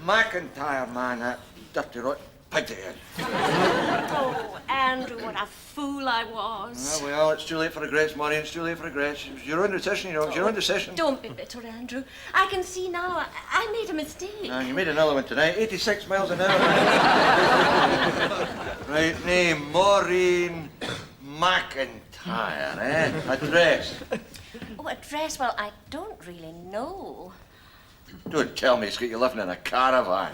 McIntyre man, that dirty rotten pig of his. Oh, Andrew, what a fool I was. Well, it's too late for regrets, Maureen. It's too late for regrets. It was your own decision, you know. It was your own decision. Don't be bitter, Andrew. I can see now I made a mistake. You made another one tonight. 86 miles an hour. Right name, Maureen McIntyre, eh? Address. Oh, address? Well, I don't really know. Don't tell me it's got you living in a caravan.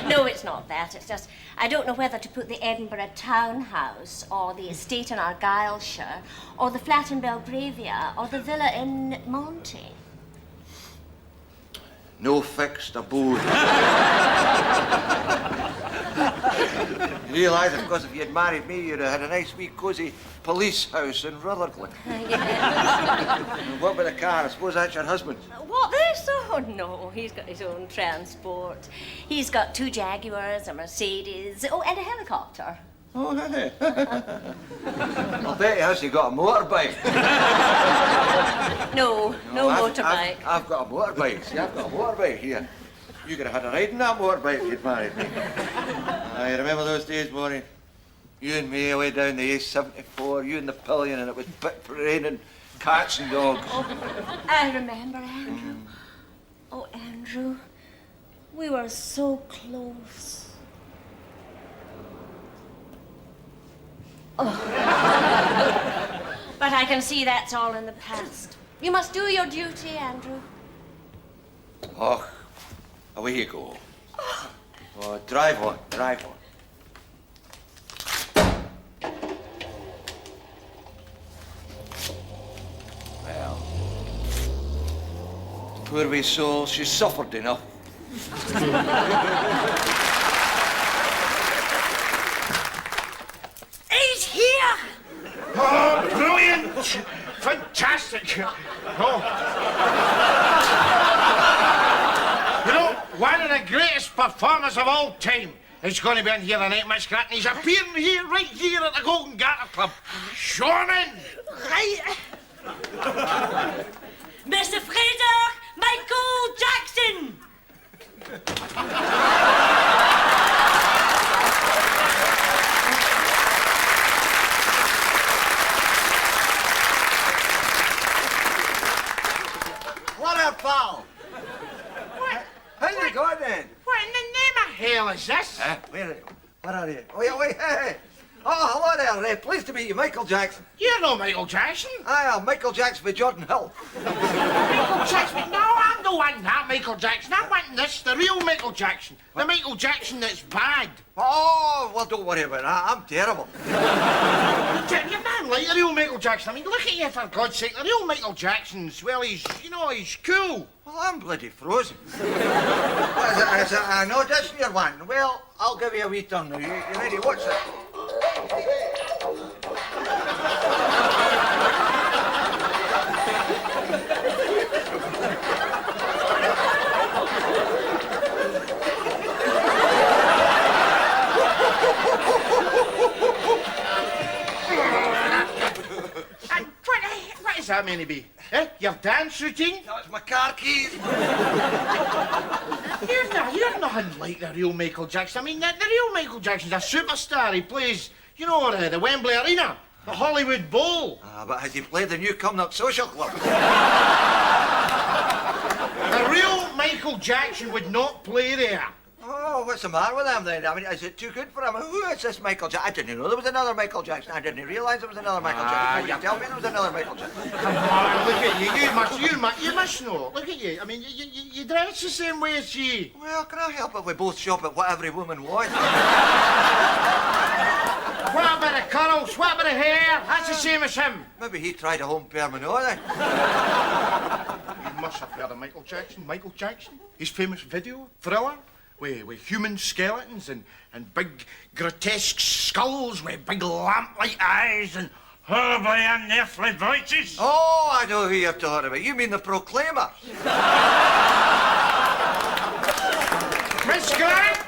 No, it's not that. It's just I don't know whether to put the Edinburgh townhouse or the estate in Argyllshire or the flat in Belgravia or the villa in Monty. No fixed abode. You realise, of course, if you had married me, you'd have had a nice wee cosy police house in Rutherglen. What about the car? I suppose that's your husband. What, this? Oh, no. He's got his own transport. He's got 2 Jaguars, a Mercedes, oh, and a helicopter. Oh, hey. I'll bet he hasn't got a motorbike. No motorbike. I've got a motorbike. See, I've got a motorbike here. You could have had a ride in that motorbike if you'd married me. I remember those days, Maureen. You and me away down the A74, you in the pillion, and it was bit raining cats and dogs. Oh, I remember, Andrew. Oh, Andrew, we were so close. Oh. But I can see that's all in the past. You must do your duty, Andrew. Oh, away you go. Oh, drive on, drive on. Well, poor wee soul, she's suffered enough. He's here! Fantastic. Oh. You know, one of the greatest performers of all time is going to be in here tonight, Miss Cracken. He's appearing here, right here at the Golden Garter Club. Show him in. Right. Mr. Fraser, Michael Jackson. What a pal! What? How you going then? What in the name of hell is this? Where are you? Oh, wait, hey. Oh, hello there, Ray. Pleased to meet you, Michael Jackson. You're no Michael Jackson. I am Michael Jackson for Jordan Hill. Michael Jackson? No, I'm the one, not Michael Jackson. I'm wanting this, the real Michael Jackson. The Michael Jackson that's bad. Oh, well, don't worry about that. I'm terrible. You're not like the real Michael Jackson. I mean, look at you, for God's sake. The real Michael Jackson's, well, he's cool. Well, I'm bloody frozen. What is it an audition you're wanting? Well, I'll give you a wee turn now. You ready? What's it? What is that meant to be? Eh? Your dance routine? That's my car keys. You're nothing like the real Michael Jackson. I mean, the real Michael Jackson's a superstar. He plays, you know, the Wembley Arena, the Hollywood Bowl. But has he played the new Cosmonaut Social Club? The real Michael Jackson would not play there. Oh, what's the matter with him then? I mean, is it too good for him? Who is this Michael Jackson? I didn't know there was another Michael Jackson. I didn't realise there was another Michael Jackson. Nobody tell me there was another Michael Jackson. Come on, look at you. You must know. Look at you. I mean, you dress the same way as she. Well, can I help it? We both shop at What Every Woman Wants. What about the curls? What about the hair? That's the same as him. Maybe he tried a home permanent then. You must have heard of Michael Jackson. Michael Jackson? His famous video, Thriller? With human skeletons and big grotesque skulls with big lamp-like eyes and horribly unearthly voices. Oh, I know who you're talking about. You mean the Proclaimers? Miss Grant,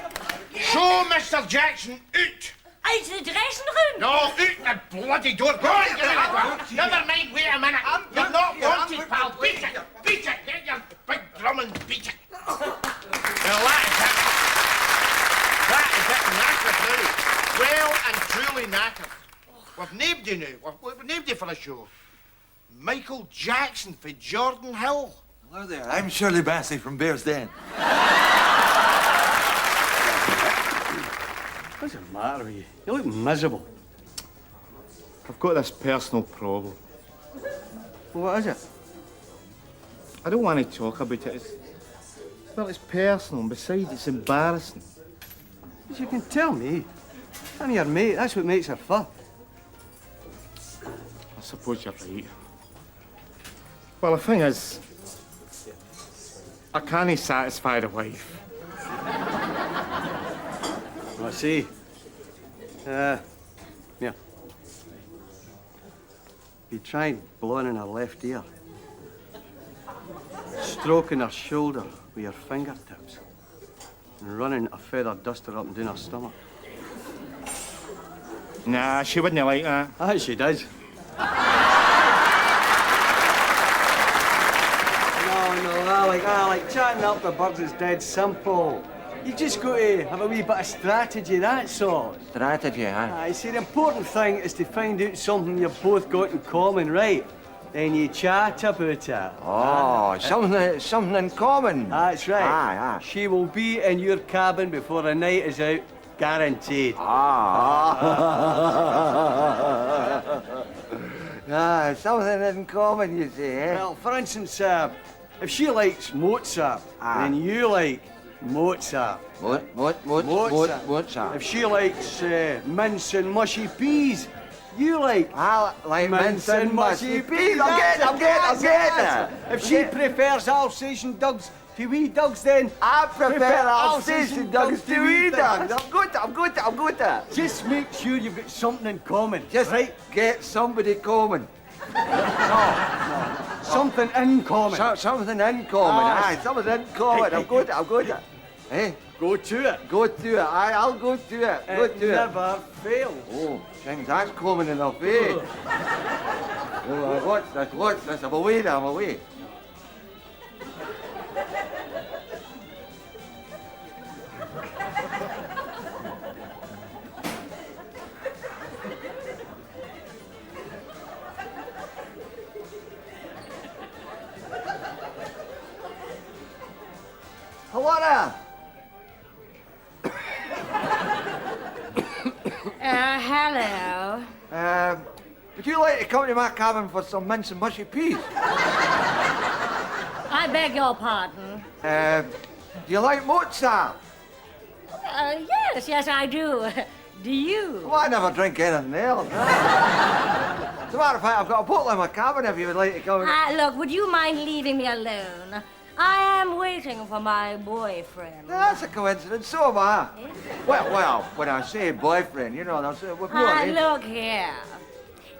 show Mr. Jackson out. Out to the dressing room? No, out the bloody door. Go on, get it. Never mind, wait a minute. You're not wanted, pal. Beat it. Beat it. Get your big drum and beat it. Well, that is it. Knackered now. Well and truly knackered. We've nobody now. We've nobody for a show. Michael Jackson for Jordan Hill. Hello there. I'm Shirley Bassey from Bear's Den. What's the matter with you? You look miserable. I've got this personal problem. What is it? I don't want to talk about it. It's personal, and besides, it's embarrassing. But you can tell me. I'm your mate. That's what makes her fun. I suppose you're right. Well, the thing is, I can't satisfy the wife. I see. Yeah. You tried blowing in her left ear, stroking her shoulder with your fingertips, and running a feather duster up and down her stomach. Nah, she wouldn't like that. Aye, she does. No, I like chatting up the birds is dead simple. You just got to have a wee bit of strategy, that's all. Strategy, huh? Aye, see, the important thing is to find out something you've both got in common, right? Then you chat about it. Oh, something in common. That's right. Aye. She will be in your cabin before the night is out, guaranteed. Something in common, you say, eh? Well, for instance, if she likes Mozart, then you like Mozart. Mozart. If she likes mince and mushy peas, you like mince and mushy peas. I'm getting it. If she prefers Alsatian dogs to wee dogs, then I prefer Alsatian dogs to wee dogs. I'm good. Just make sure you've got something in common. Just get somebody common. No. Something in common. Something in common, Aye. aye. Something in common. Hey, I'll go to it. Eh? Go to it. Go to it. Aye, I'll go to it. Go It to it. never fails. Oh, things, that's common enough, eh? Oh, watch this. I'm away now, I'm away. Hello there. Hello. Would you like to come to my cabin for some mince and mushy peas? I beg your pardon. Do you like Mozart? Yes, I do. Do you? Well, I never drink anything else. As a matter of fact, I've got a bottle in my cabin if you would like to come. Look, would you mind leaving me alone? I am waiting for my boyfriend. That's a coincidence, so am I. Well, when I say boyfriend, you know, we've got Look here.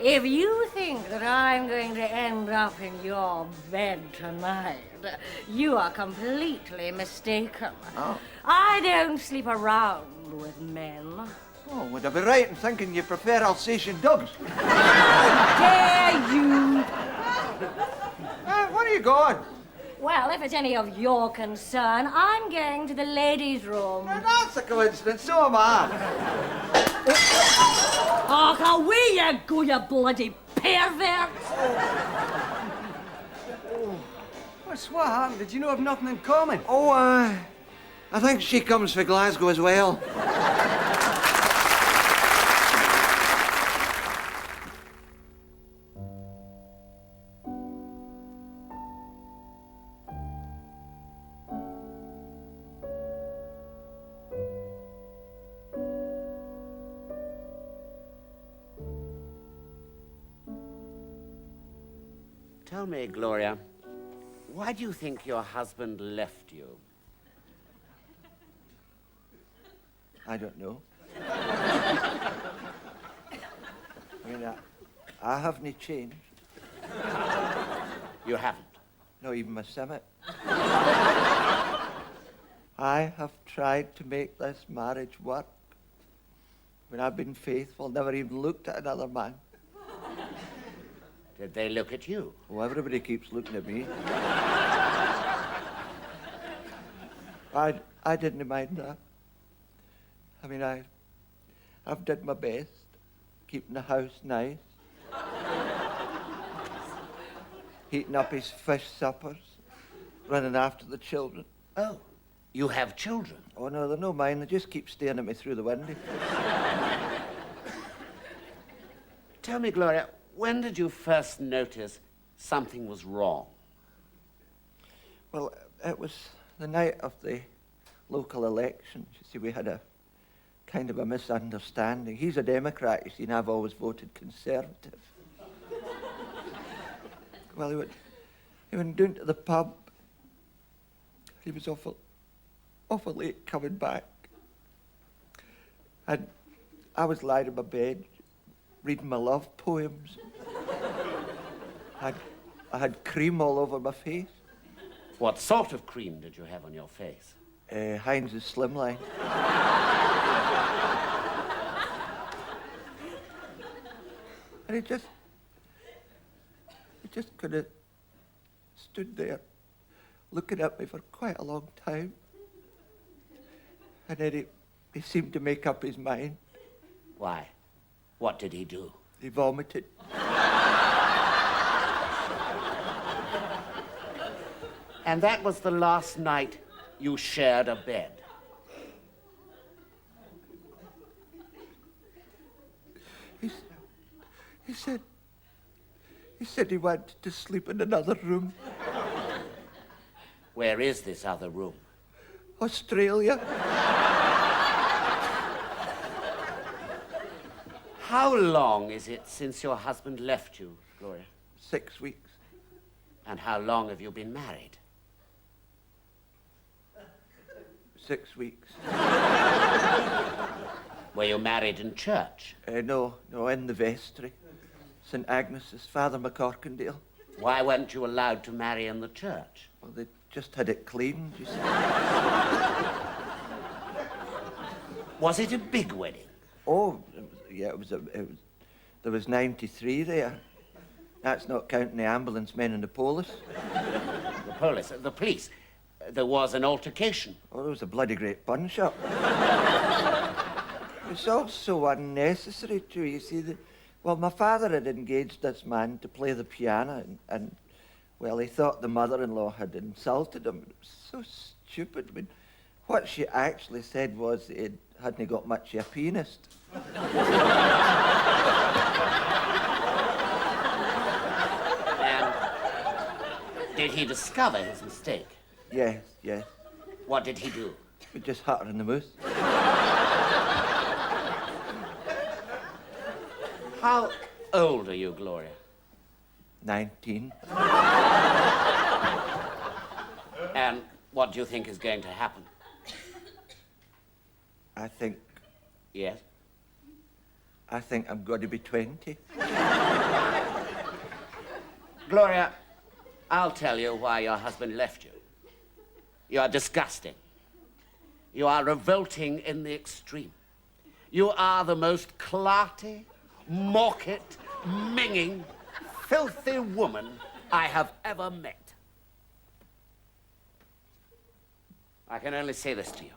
If you think that I'm going to end up in your bed tonight, you are completely mistaken. Oh. I don't sleep around with men. Oh, would I be right in thinking you prefer Alsatian dogs? How dare you! Where are you going? Well, if it's any of your concern, I'm going to the ladies' room. That's a coincidence, so am I. Oh, away you go, you bloody pervert! What happened? Did you know have nothing in common? Oh, I think she comes for Glasgow as well. Tell me, Gloria, why do you think your husband left you? I don't know. I mean, I haven't changed. You haven't? No, even my summit. I have tried to make this marriage work. When I've been faithful, never even looked at another man. Did they look at you? Oh, everybody keeps looking at me. I didn't mind that. I mean, I've did my best, keeping the house nice, heating up his fish suppers, running after the children. Oh, you have children? Oh, no, they're no mine. They just keep staring at me through the window. Tell me, Gloria, when did you first notice something was wrong? Well, it was the night of the local elections. You see, we had a kind of a misunderstanding. He's a Democrat, you see, and I've always voted Conservative. Well, he went down to the pub. He was awful late coming back. And I was lying in my bed, reading my love poems. I had cream all over my face. What sort of cream did you have on your face? Heinz's Slimline. And he just kind of stood there, looking at me for quite a long time. And then he seemed to make up his mind. Why? What did he do? He vomited. And that was the last night you shared a bed? He said he wanted to sleep in another room. Where is this other room? Australia. How long is it since your husband left you, Gloria? 6 weeks. And how long have you been married? 6 weeks. Were you married in church? No, in the vestry. St. Agnes's, Father McCorkindale. Why weren't you allowed to marry in the church? Well, they just had it cleaned, you see. Was it a big wedding? Oh, yeah, there was 93 there. That's not counting the ambulance men and the police. The police. There was an altercation. Oh, there was a bloody great punch-up. It's also unnecessary, too. You see, well, my father had engaged this man to play the piano, and well, he thought the mother-in-law had insulted him. It was so stupid. I mean, what she actually said was he hadn't got much of a pianist. And did he discover his mistake? Yes, yes. What did he do? We just hit her in the mouth. How old are you, Gloria? 19. And what do you think is going to happen? I think Yes? I think I'm going to be 20. Gloria, I'll tell you why your husband left you. You are disgusting. You are revolting in the extreme. You are the most clarty, mock-it, minging, filthy woman I have ever met. I can only say this to you.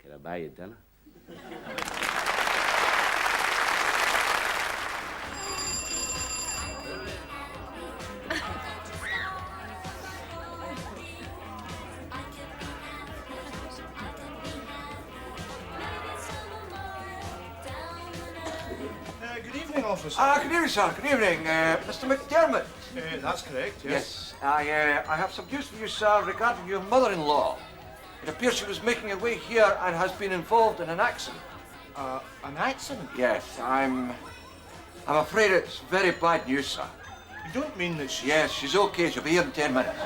Can I buy you dinner? Good evening, officer. Good evening, sir. Good evening. Mr. McDermott. That's correct, yes. Yes. I have some news for you, sir, regarding your mother-in-law. It appears she was making her way here and has been involved in an accident. An accident? Yes, I'm afraid it's very bad news, sir. You don't mean that she... Yes, she's okay. She'll be here in 10 minutes.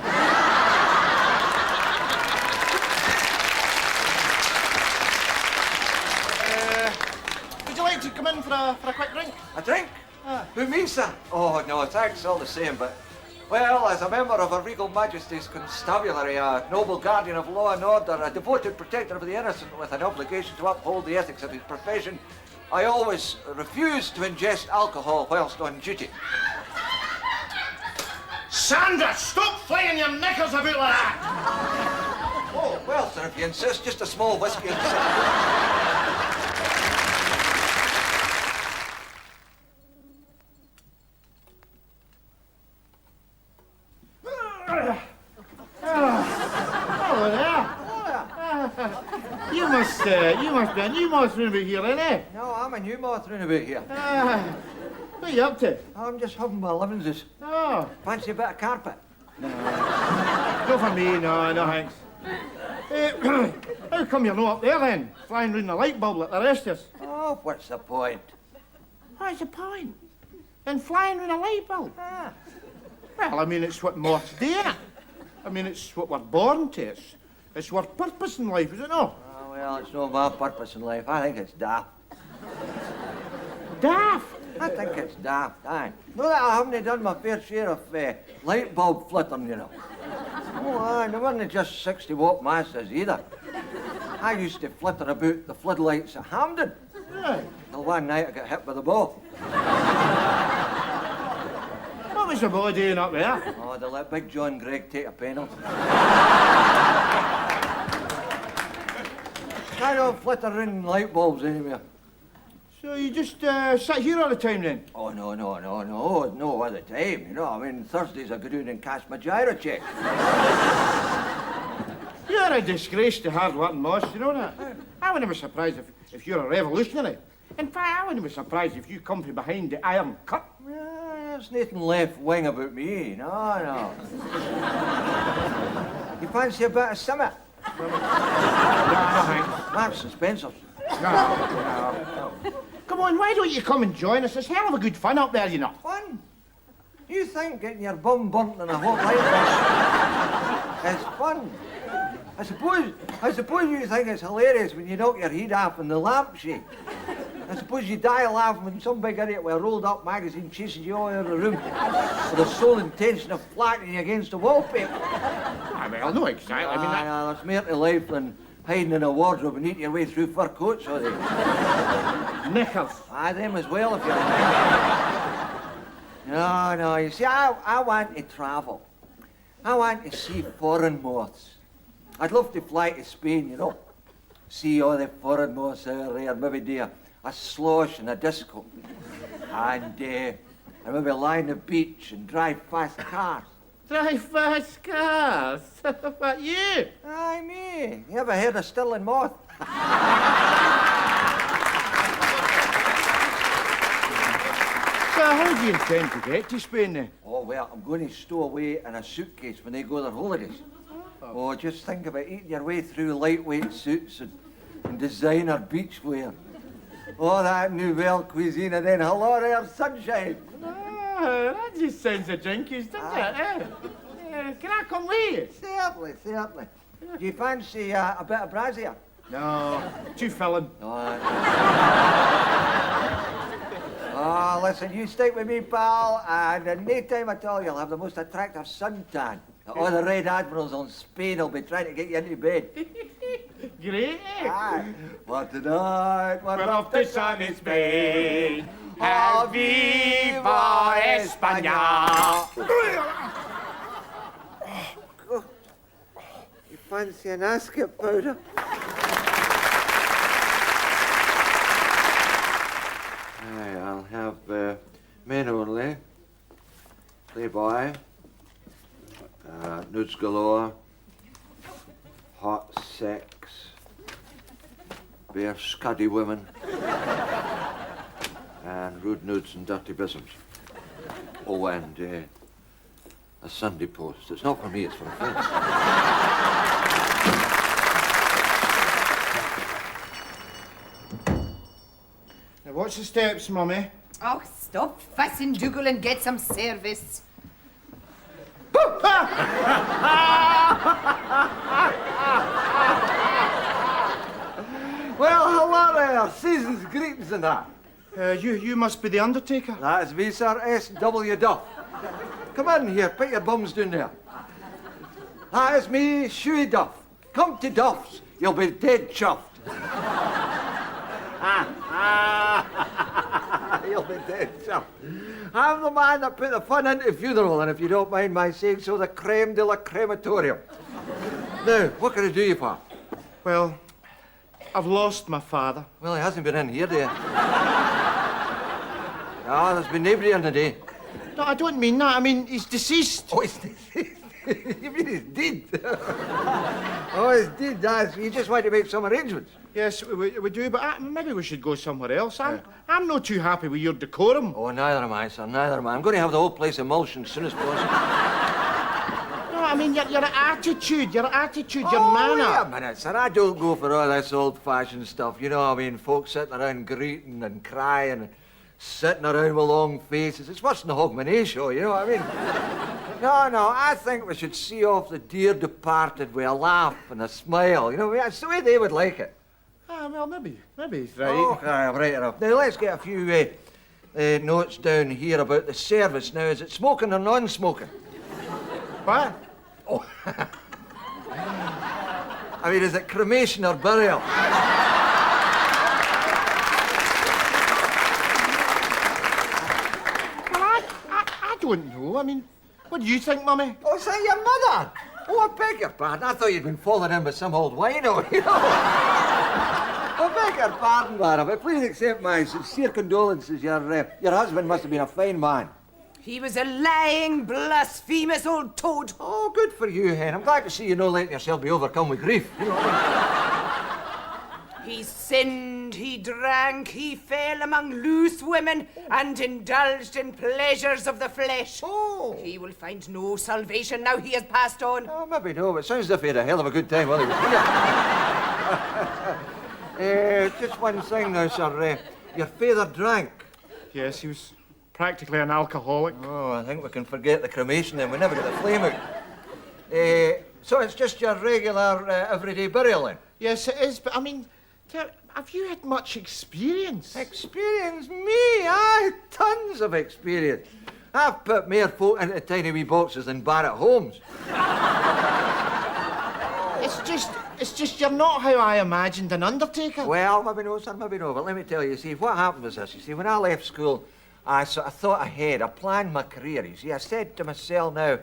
Would you like to come in for a quick drink? A drink? Who, me, sir? Oh, no, thanks all the same, but... Well, as a member of Her Regal Majesty's Constabulary, a noble guardian of law and order, a devoted protector of the innocent with an obligation to uphold the ethics of his profession, I always refuse to ingest alcohol whilst on duty. Sandra, stop flaying your knickers about like that! Oh, well, sir, if you insist, just a small whiskey and cider. Hello there. You must be a new moth round about here, innit? No, I'm a new moth round about here. What are you up to? I'm just having my livinses. Oh. Fancy a bit of carpet? Not for me, no thanks. How come you're not up there then? Flying round the light bulb like the rest of us? Oh, what's the point? What's the point? In flying round a light bulb? Well, I mean, it's what moths do, innit? I mean, it's what we're born to. It's our purpose in life, is it not? Oh, well, it's not my purpose in life. I think it's daft. Daft? I think it's daft, aye. Not that I haven't done my fair share of light bulb flittering, you know. Oh, aye, they weren't just 60-watt masses either. I used to flitter about the floodlights at Hampden. Yeah. Till one night I got hit with a ball. What was the boy doing up there? Oh, they let Big John Gregg take a penalty. I don't flitter around light bulbs anywhere. So you just sit here all the time then? Oh, no all the time, you know. I mean, Thursdays I go down and cash my gyro check. You're a disgrace to hard-working moths, you know that? I wouldn't be surprised if you're a revolutionary. In fact, I wouldn't be surprised if you come from behind the Iron Curtain. There's nothing left wing about me, no. You fancy a bit of summit? No, thanks. Marks and Spencer's. No. Come on, why don't you come and join us? It's hell of a good fun up there, you know. Fun? You think getting your bum burnt in a hot light is fun? I suppose you think it's hilarious when you knock your head off in the lampshade. I suppose you die laughing when some big idiot with a rolled-up magazine chases you all out of the room with the sole intention of flattening you against the wallpaper. Well, no, exactly. I mean, there's more to life than hiding in a wardrobe and eating your way through fur coats, are they? Knickers. Them as well, if you're... No, you see, I want to travel. I want to see foreign moths. I'd love to fly to Spain, you know. See all the foreign moths out there, maybe do a slosh and a disco. And maybe lie on the beach and drive fast cars. Drive fast cars? What, you? Aye, me. You ever heard of Stirling Moth? So how do you intend to get to Spain then? Oh, well, I'm going to stow away in a suitcase when they go their holidays. Oh, just think about eating your way through lightweight suits and designer beachwear. Oh, that nouvelle cuisine and then hello there, sunshine. Oh, that just sounds a jinkies, doesn't it? Can I come with you? Certainly. Do you fancy a bit of brassiere? No, too filling. Oh, listen, you stick with me, pal, and in no time at all you'll have the most attractive suntan. All the red admirals on Spain will be trying to get you into bed. Great. Aye. What tonight, we're off to sunny Spain. Viva España! You fancy an ascot powder? Aye, I'll have men only, Playboy, nudes galore, hot sex, bare scuddy women, and rude nudes and dirty bosoms. Oh, and a Sunday post. It's not for me, it's for a friend. Now, what's the steps, Mummy? Oh, stop fussing, Dougal, and get some service. Well, hello there, season's greetings and that. You must be the Undertaker. That is me, sir, S.W. Duff. Come in here, put your bums down there. That is me, Shoey Duff. Come to Duff's, you'll be dead chuffed. You'll be dead chuffed. I'm the man that put the fun into funeral, and if you don't mind my saying so, the creme de la crematorium. Now, what can I do you for? Well, I've lost my father. Well, he hasn't been in here, dear. No, there's been nobody in today. No, I don't mean that. I mean, he's deceased. Oh, he's deceased? You mean he's dead? Oh, he's dead, that's... You just want to make some arrangements. Yes, we do, but maybe we should go somewhere else. I'm not too happy with your decorum. Oh, neither am I, sir, neither am I. I'm going to have the whole place emulsioned as soon as possible. No, I mean, your attitude, your manner. Wait a minute, sir. I don't go for all this old-fashioned stuff. You know, I mean, folks sitting around greeting and crying and sitting around with long faces. It's worse than the Hogmanay show, you know what I mean? No, I think we should see off the dear departed with a laugh and a smile. You know, that's the way they would like it. Well, maybe he's right. Oh, right enough. Now, let's get a few notes down here about the service. Now, is it smoking or non-smoking? What? Oh. I mean, is it cremation or burial? Well, I don't know. I mean, what do you think, Mummy? Oh, is that your mother? Oh, I beg your pardon. I thought you'd been falling in with some old wino, you know. I beg your pardon, madam, but please accept my sincere condolences. Your husband must have been a fine man. He was a lying, blasphemous old toad. Oh, good for you, Hen. I'm glad to see you not letting yourself be overcome with grief. You know what I mean? He sinned, he drank, he fell among loose women and indulged in pleasures of the flesh. Oh. He will find no salvation now he has passed on. Oh, maybe no, but it sounds as if he had a hell of a good time while he was here. Just one thing now, sir. Your father drank. Yes, he was practically an alcoholic. Oh, I think we can forget the cremation then. We never get the flame out. So it's just your regular, everyday burial then? Yes, it is, but I mean, Have you had much experience? Experience? Me? Aye, tons of experience. I've put more folk into tiny wee boxes than Barrett Holmes. It's just you're not how I imagined an Undertaker. Well, maybe no, sir, maybe no. But let me tell you, see, what happened was this. You see, when I left school, I sort of thought ahead. I planned my career. You see, I said to myself now,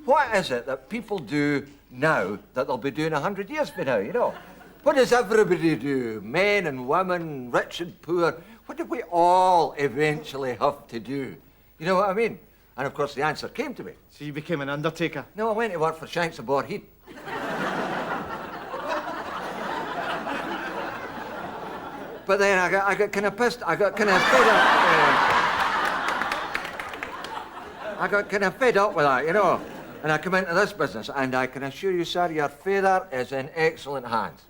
what is it that people do now that they'll be doing 100 years from now, you know? What does everybody do? Men and women, rich and poor. What do we all eventually have to do? You know what I mean? And of course the answer came to me. So you became an Undertaker? No, I went to work for Shanks aboard Heat. But then I got kind of pissed. I got kind of fed up. I got kind of fed up with that, you know. And I come into this business, and I can assure you, sir, your father is in excellent hands.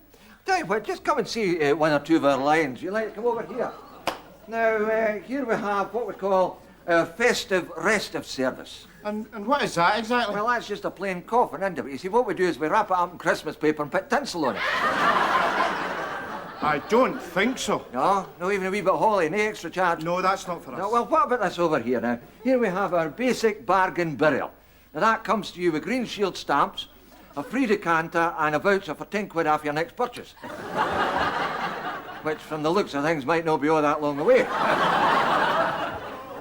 Tell you what, just come and see one or two of our lines. You like to come over here? Now, here we have what we call our festive restive service. And what is that exactly? Well, that's just a plain coffin, isn't it? You see, what we do is we wrap it up in Christmas paper and put tinsel on it. I don't think so. No, even a wee bit of holly, no extra charge. No, that's not for us. No, well, what about this over here now? Here we have our basic bargain burial. Now, that comes to you with green shield stamps, a free decanter, and a voucher for 10 quid off your next purchase. Which, from the looks of things, might not be all that long away.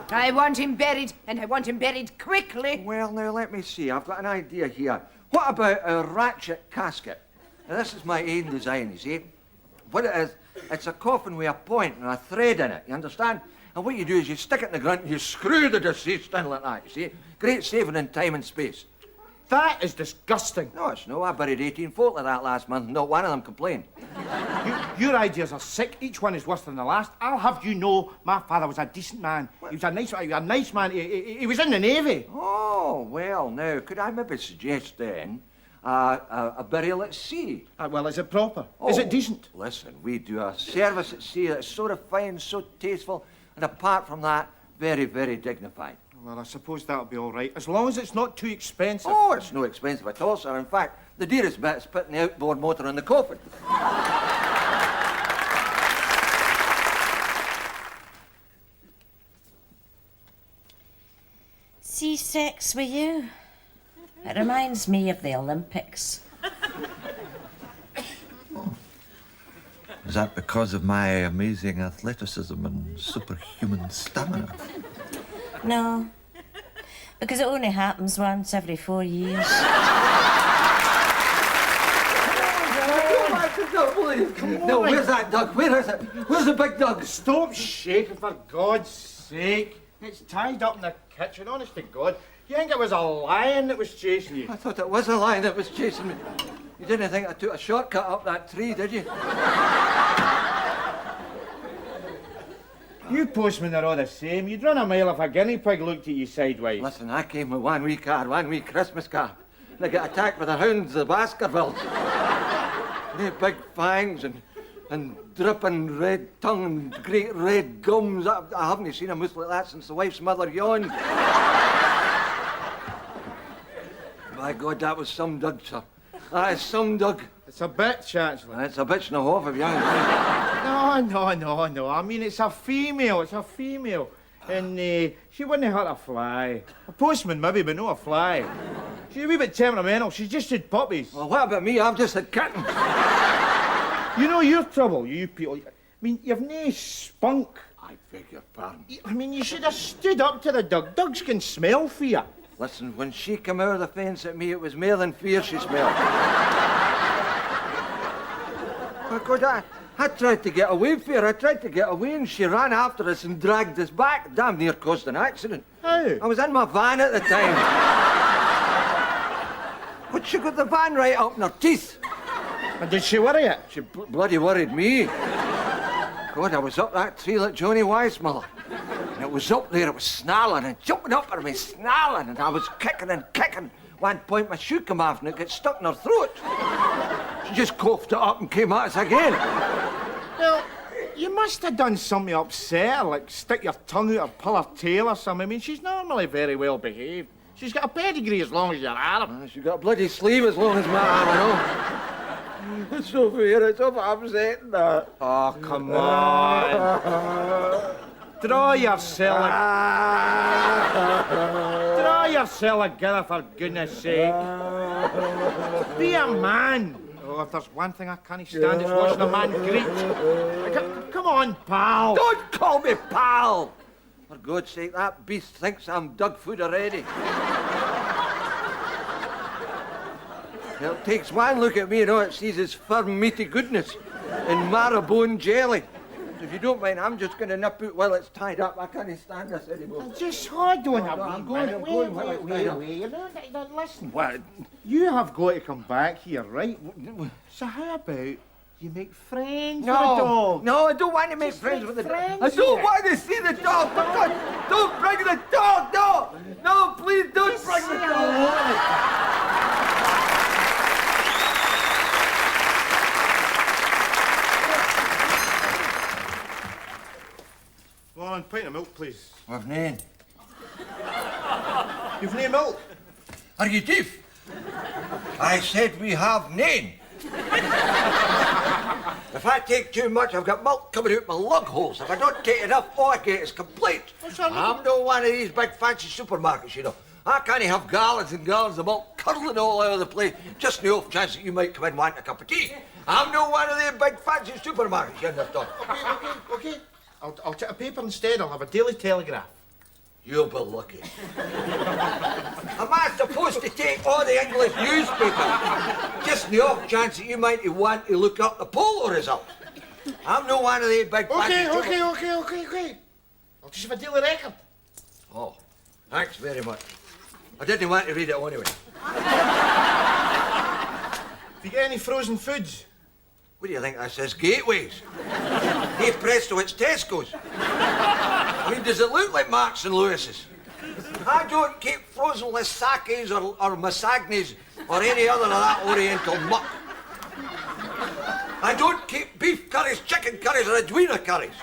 I want him buried, and I want him buried quickly. Well, now, let me see. I've got an idea here. What about a ratchet casket? Now, this is my own design, you see. What it is, it's a coffin with a point and a thread in it, you understand? And what you do is you stick it in the grunt and you screw the deceased in like that, you see? Great saving in time and space. That is disgusting. No, it's no. I buried 18 folk like that last month, and not one of them complained. Your ideas are sick. Each one is worse than the last. I'll have you know my father was a decent man. He was a nice man. He was in the Navy. Oh, well, now, could I maybe suggest then a burial at sea? Well, is it proper? Is it decent? Listen, we do a service at sea that's so refined, so tasteful, and apart from that, very, very dignified. Well, I suppose that'll be all right, as long as it's not too expensive. Oh, it's no expensive at all, sir. In fact, the dearest bit is putting the outboard motor in the coffin. Seasick's with you? It reminds me of the Olympics. Is that because of my amazing athleticism and superhuman stamina? No, because it only happens once every 4 years. Come on. No, where's that Doug? Where is it? Where's the big Doug? Stop shaking, for God's sake. It's tied up in the kitchen, honest to God. You think it was a lion that was chasing you? I thought it was a lion that was chasing me. You didn't think I took a shortcut up that tree, did you? You postmen are all the same. You'd run a mile if a guinea pig looked at you sideways. Listen, I came with one wee card, one wee Christmas card. And I got attacked with the hounds of Baskervilles. They big fangs and dripping red tongue and great red gums. I haven't seen a moose like that since the wife's mother yawned. My God, that was some Doug, sir. That is some Doug. It's a bitch, actually. It's a bitch and a half, if you understand. No. I mean, it's a female. And she wouldn't hurt a fly. A postman, maybe, but not a fly. She's a wee bit temperamental. She's just had puppies. Well, what about me? I've just had kittens. You know your trouble, you people. I mean, you've no spunk. I beg your pardon. I mean, you should have stood up to the Doug. Dugs can smell fear. Listen, when she came over the fence at me, it was more than fear she smelled. Oh, God, I tried to get away from her. I tried to get away, and she ran after us and dragged us back. Damn near caused an accident. How? I was in my van at the time. But she got the van right up in her teeth. And did she worry it? She bloody worried me. God, I was up that tree like Johnny Weissmuller. And it was up there, it was snarling and jumping up at me, snarling, and I was kicking and kicking. One point, my shoe came off and it got stuck in her throat. She just coughed it up and came at us again. Well, you must have done something to upset her, like stick your tongue out or pull her tail or something. I mean, she's normally very well behaved. She's got a pedigree as long as your arm. She's got a bloody sleeve as long as my arm, I know. It's so fair, it's so upsetting that. Oh, come on. Draw yourself. Draw yourself together, for goodness sake. Be a man. Oh, if there's one thing I can't stand, it's watching a man greet. Come on, pal. Don't call me pal. For God's sake, that beast thinks I'm dug food already. It takes one look at me, it sees his firm, meaty goodness and marrow-bone jelly. If you don't mind, I'm just going to nip out while it's tied up. I can't stand this anymore. Just hold on I'm going while it's tied up. You know, listen. What? You have got to come back here, right? So how about you make friends with the dog? No, I don't want to make friends with the dog. I don't here. want to see the dog. For God, don't bring the dog, no! No, please don't bring the dog. One pint of milk, please. With none. You've no milk? Are you deaf? I said we have none. If I take too much, I've got milk coming out my lug holes. If I don't take enough, all I get is complaints. I'm not one of these big fancy supermarkets, I can't have gallons and gallons of milk curdling all over the place, just the off chance that you might come in wanting a cup of tea. I'm not one of them big fancy supermarkets, you understand? Okay. I'll take a paper instead. I'll have a Daily Telegraph. You'll be lucky. Am I supposed to take all the English newspapers? Just the off chance that you might want to look up the polo results. I'm not one of these big Okay. I'll just have a Daily Record. Oh, thanks very much. I didn't want to read it anyway. Have you got any frozen foods? What do you think this is? Gateways? Hey, presto, it's Tesco's. I mean, does it look like Marks and Lewis's? I don't keep frozen Lasakis or Masagnis or any other of that oriental muck. I don't keep beef curries, chicken curries or Edwina curries.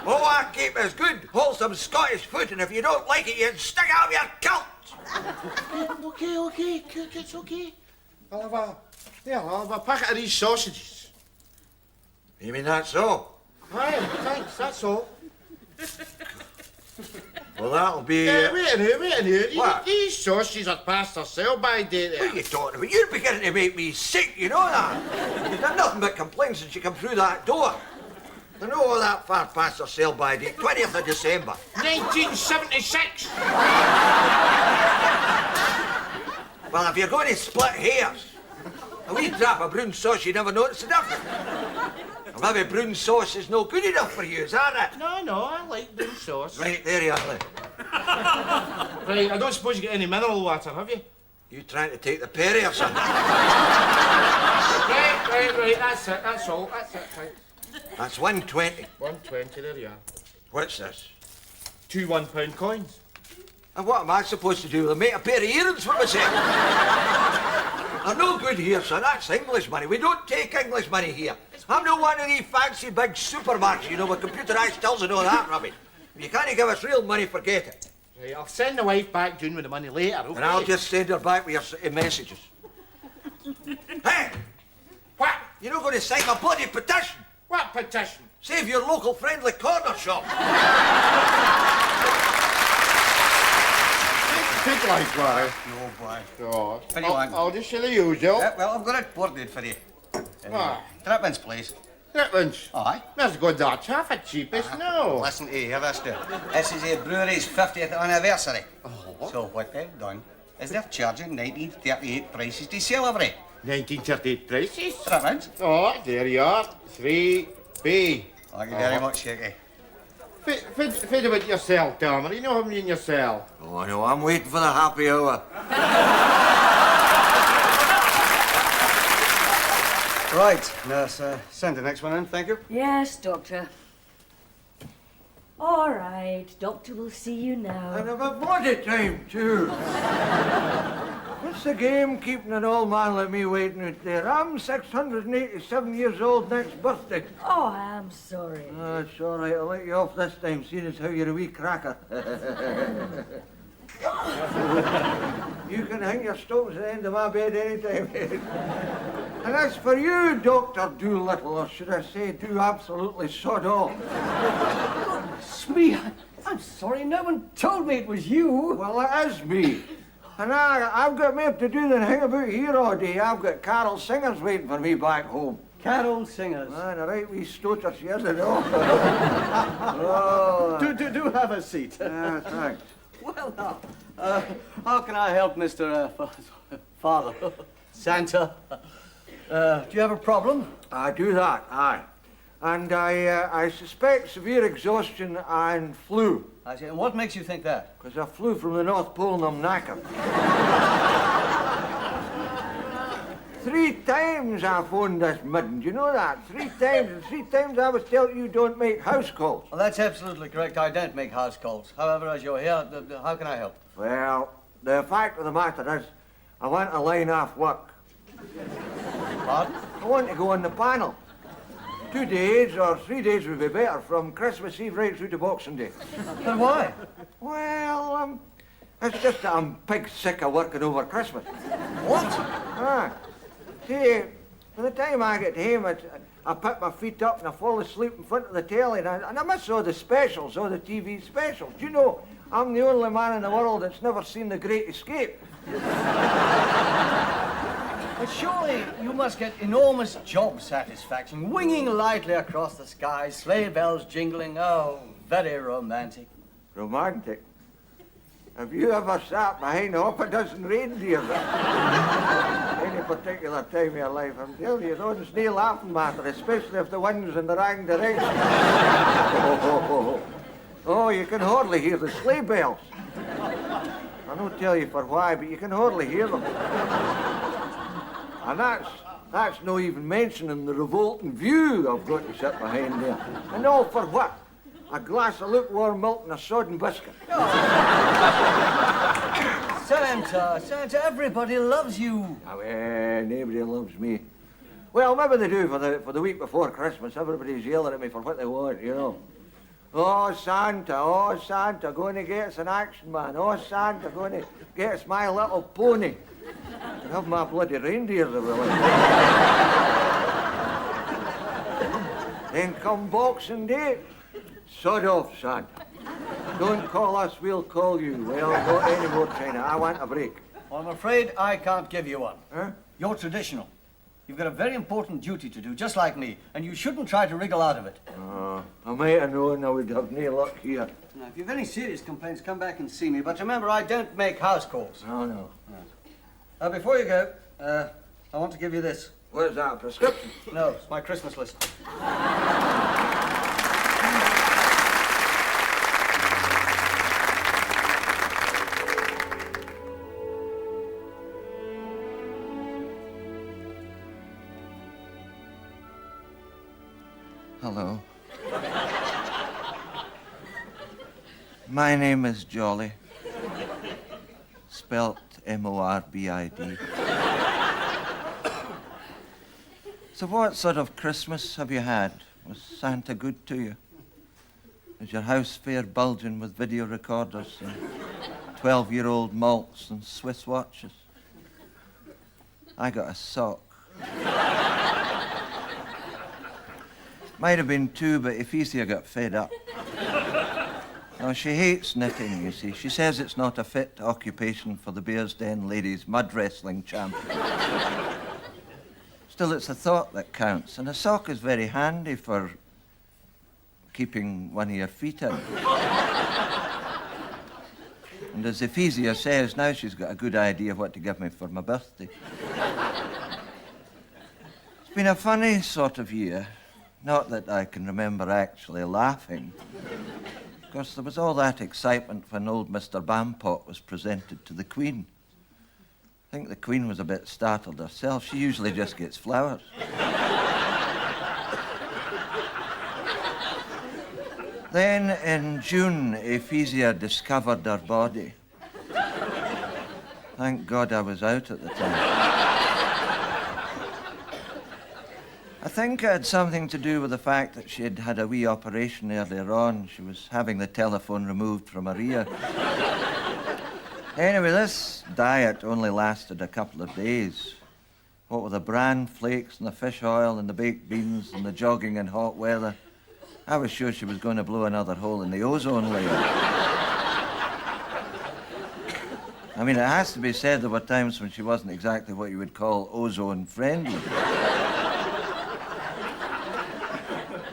All I keep is good, wholesome Scottish food, and if you don't like it, you can stick out of your kilt. Okay. It's okay. I'll have a packet of these sausages. You mean that's all? Aye, thanks, that's all. Well, that'll be... Wait a minute. What? These sausages are past their sell-by date there. What are you talking about? You're beginning to make me sick, you know that? You've done nothing but complain since you come through that door. I know all that far past their sell-by date, 20th of December. 1976! Well, if you're going to split hairs, a wee drop of brown sauce, you never notice the difference. Well, maybe brown sauce is no good enough for you, is that it? No, I like brown sauce. Right, there you are then. Right, I don't suppose you get any mineral water, have you? You trying to take the Perry or something? Right, that's it, that's all, that's it, thanks. That's 120. 120, there you are. What's this? 2 £1 coins. And what am I supposed to do with them? Make a pair of earrings for myself? They're no good here, son. That's English money. We don't take English money here. I'm not one of these fancy big supermarkets, with computerised tills and all that rubbish. If you can't give us real money, forget it. Right, I'll send the wife back down with the money later, okay? And I'll just send her back with your messages. Hey! What? You're not going to sign my bloody petition? What petition? Save your local friendly corner shop. Take like, boy. No, boy. Oh, What do you want? I'll just show the usual. Well, I've got it ordered for you. Trippins, please. Trippins? Aye. There's good that half a cheapest, no. Listen to you, this do. This is a brewery's 50th anniversary. Oh. So what they've done is they're charging 1938 prices to celebrate. 1938 prices? Trippins. Oh, there you are. 3B. Thank you very much, Shaky. Feed about yourself, Dahmer. You know how many in yourself. Oh, no, I'm waiting for the happy hour. Right, nurse, send the next one in, thank you. Yes, Doctor. All right, Doctor will see you now. And I've a body time, too. What's the game keeping an old man like me waiting out there? I'm 687 years old next birthday. Oh, I'm sorry. Oh, it's all right. I'll let you off this time, seeing as how you're a wee cracker. You can hang your stones at the end of my bed any time. And as for you, Dr. Doolittle, or should I say, do absolutely sod off. It's me. I'm sorry, no one told me it was you. Well, it is me. And I've got more to do than hang about here all day. I've got carol singers waiting for me back home. Carol singers? Man, a right wee stoters, yes, I know. Oh. Do have a seat. Thanks. Well, now, how can I help, Mr. Father? Santa? Do you have a problem? I do that, aye. And I suspect severe exhaustion and flu. I see. And what makes you think that? Because I flew from the North Pole and I'm knackered. 3 times I phoned this midden, do you know that? 3 times, and 3 times I was told you don't make house calls. Well, that's absolutely correct. I don't make house calls. However, as you're here, how can I help? Well, the fact of the matter is, I want to line off work. Pardon? I want to go on the panel. 2 days or 3 days would be better, from Christmas Eve right through to Boxing Day. But why? Well, it's just that I'm pig sick of working over Christmas. What? See, by the time I get home, I put my feet up and I fall asleep in front of the telly, and I miss all the specials, all the TV specials. Do you know, I'm the only man in the world that's never seen The Great Escape. But surely you must get enormous job satisfaction, winging lightly across the sky, sleigh bells jingling. Oh, very romantic. Romantic? Have you ever sat behind half a dozen reindeer? Any particular time of your life, I'm telling you, those no laughing matter, especially if the wind's in the wrong direction. Oh, you can hardly hear the sleigh bells. I don't tell you for why, but you can hardly hear them. And that's no even mentioning the revolting view I've got to sit behind there. And all for what? A glass of lukewarm milk and a sodden biscuit. Santa, everybody loves you. Oh, nobody loves me. Well, maybe they do for the week before Christmas. Everybody's yelling at me for what they want, you know. Oh, Santa, going to get us an Action Man. Oh, Santa, going to get us My Little Pony. I have my bloody reindeers, if I like. Then come Boxing Day. Sod off, Santa. Don't call us, we'll call you. Well, not anymore, China. I want a break. Well, I'm afraid I can't give you one. Huh? You're traditional. You've got a very important duty to do, just like me, and you shouldn't try to wriggle out of it. I might have known I would have no luck here. Now, if you've any serious complaints, come back and see me. But remember, I don't make house calls. No. Before you go, I want to give you this. What is that, a prescription? No, it's my Christmas list. Hello. My name is Jolly. Spelt M-O-R-B-I-D. So what sort of Christmas have you had? Was Santa good to you? Is your house fair bulging with video recorders and 12-year-old malts and Swiss watches? I got a sock. Might have been 2, but Ephesia got fed up. Now, she hates knitting, you see. She says it's not a fit occupation for the Bears Den ladies mud wrestling champion. Still, it's a thought that counts, and a sock is very handy for keeping one of your feet in. And as Ephesia says, now she's got a good idea what to give me for my birthday. It's been a funny sort of year. Not that I can remember actually laughing. Of course, there was all that excitement when old Mr. Bampot was presented to the Queen. I think the Queen was a bit startled herself. She usually just gets flowers. Then, in June, Ephesia discovered her body. Thank God I was out at the time. I think it had something to do with the fact that she had had a wee operation earlier on. She was having the telephone removed from her ear. Anyway, this diet only lasted a couple of days. What with the bran flakes and the fish oil and the baked beans and the jogging in hot weather, I was sure she was going to blow another hole in the ozone layer. I mean, it has to be said there were times when she wasn't exactly what you would call ozone-friendly.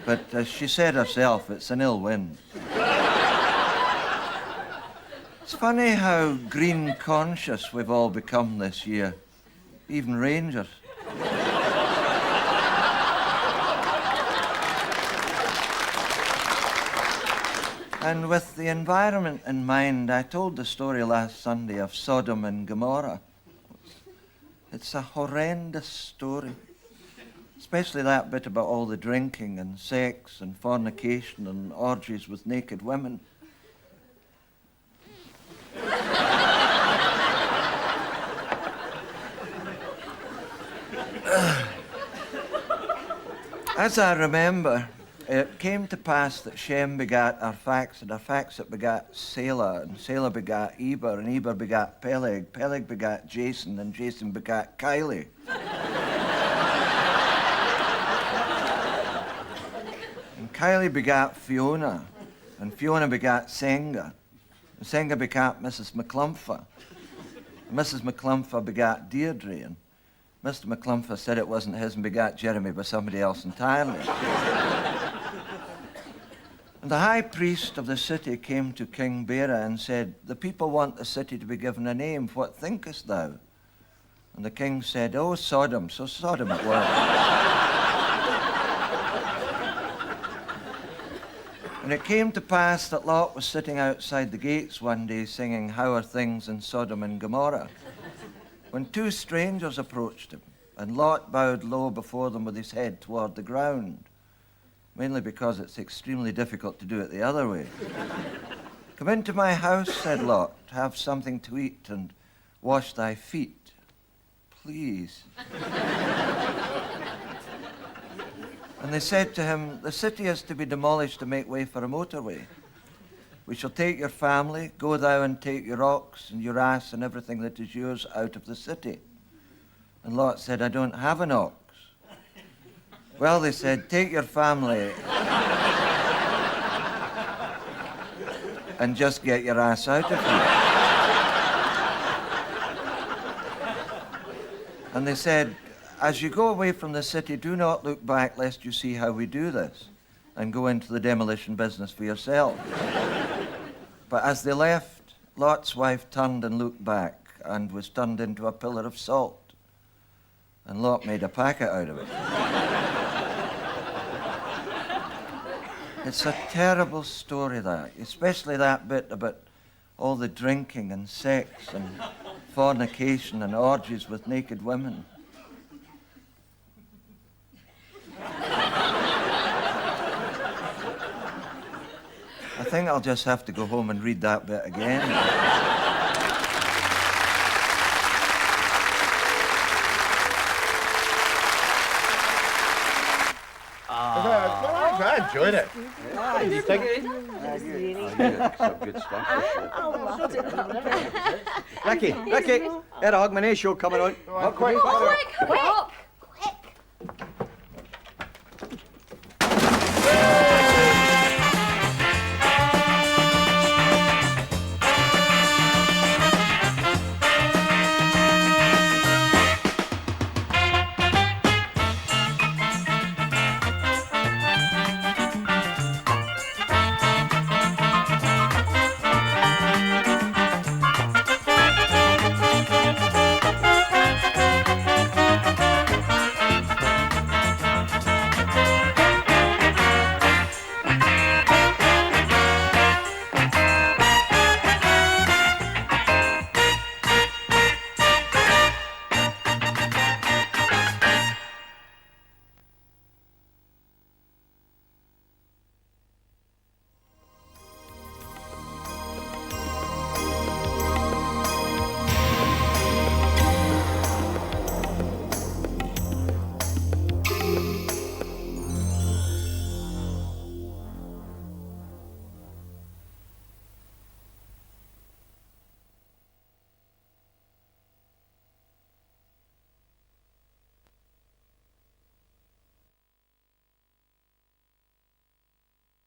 But as she said herself, it's an ill wind. It's funny how green-conscious we've all become this year, even Rangers. And with the environment in mind, I told the story last Sunday of Sodom and Gomorrah. It's a horrendous story, especially that bit about all the drinking and sex and fornication and orgies with naked women. As I remember, it came to pass that Shem begat Arphaxad, Arphaxad begat Selah, and Selah begat Eber, and Eber begat Peleg, Peleg begat Jason, and Jason begat Kylie. And Kylie begat Fiona, and Fiona begat Senga, and Senga begat Mrs. McClumpha. And Mrs. McClumpha begat Deirdre, and Mr. McClumpha said it wasn't his and begat Jeremy by somebody else entirely. And the high priest of the city came to King Bera and said, "The people want the city to be given a name. What thinkest thou?" And the king said, "Oh, Sodom." So Sodom it was. And it came to pass that Lot was sitting outside the gates one day singing, "How are things in Sodom and Gomorrah?" when two strangers approached him, and Lot bowed low before them with his head toward the ground, mainly because it's extremely difficult to do it the other way. "Come into my house," said Lot, "have something to eat and wash thy feet, please." And they said to him, "The city is to be demolished to make way for a motorway. We shall take your family, go thou and take your ox and your ass and everything that is yours out of the city." And Lot said, "I don't have an ox." "Well," they said, "take your family and just get your ass out of here." And they said, "As you go away from the city, do not look back lest you see how we do this and go into the demolition business for yourself." But as they left, Lot's wife turned and looked back and was turned into a pillar of salt. And Lot made a packet out of it. It's a terrible story, that, especially that bit about all the drinking and sex and fornication and orgies with naked women. I think I'll just have to go home and read that bit again. I enjoyed it. Yeah, you think? Some good stuff. Ricky, get a Hogmanay show coming on. Quick. Quick!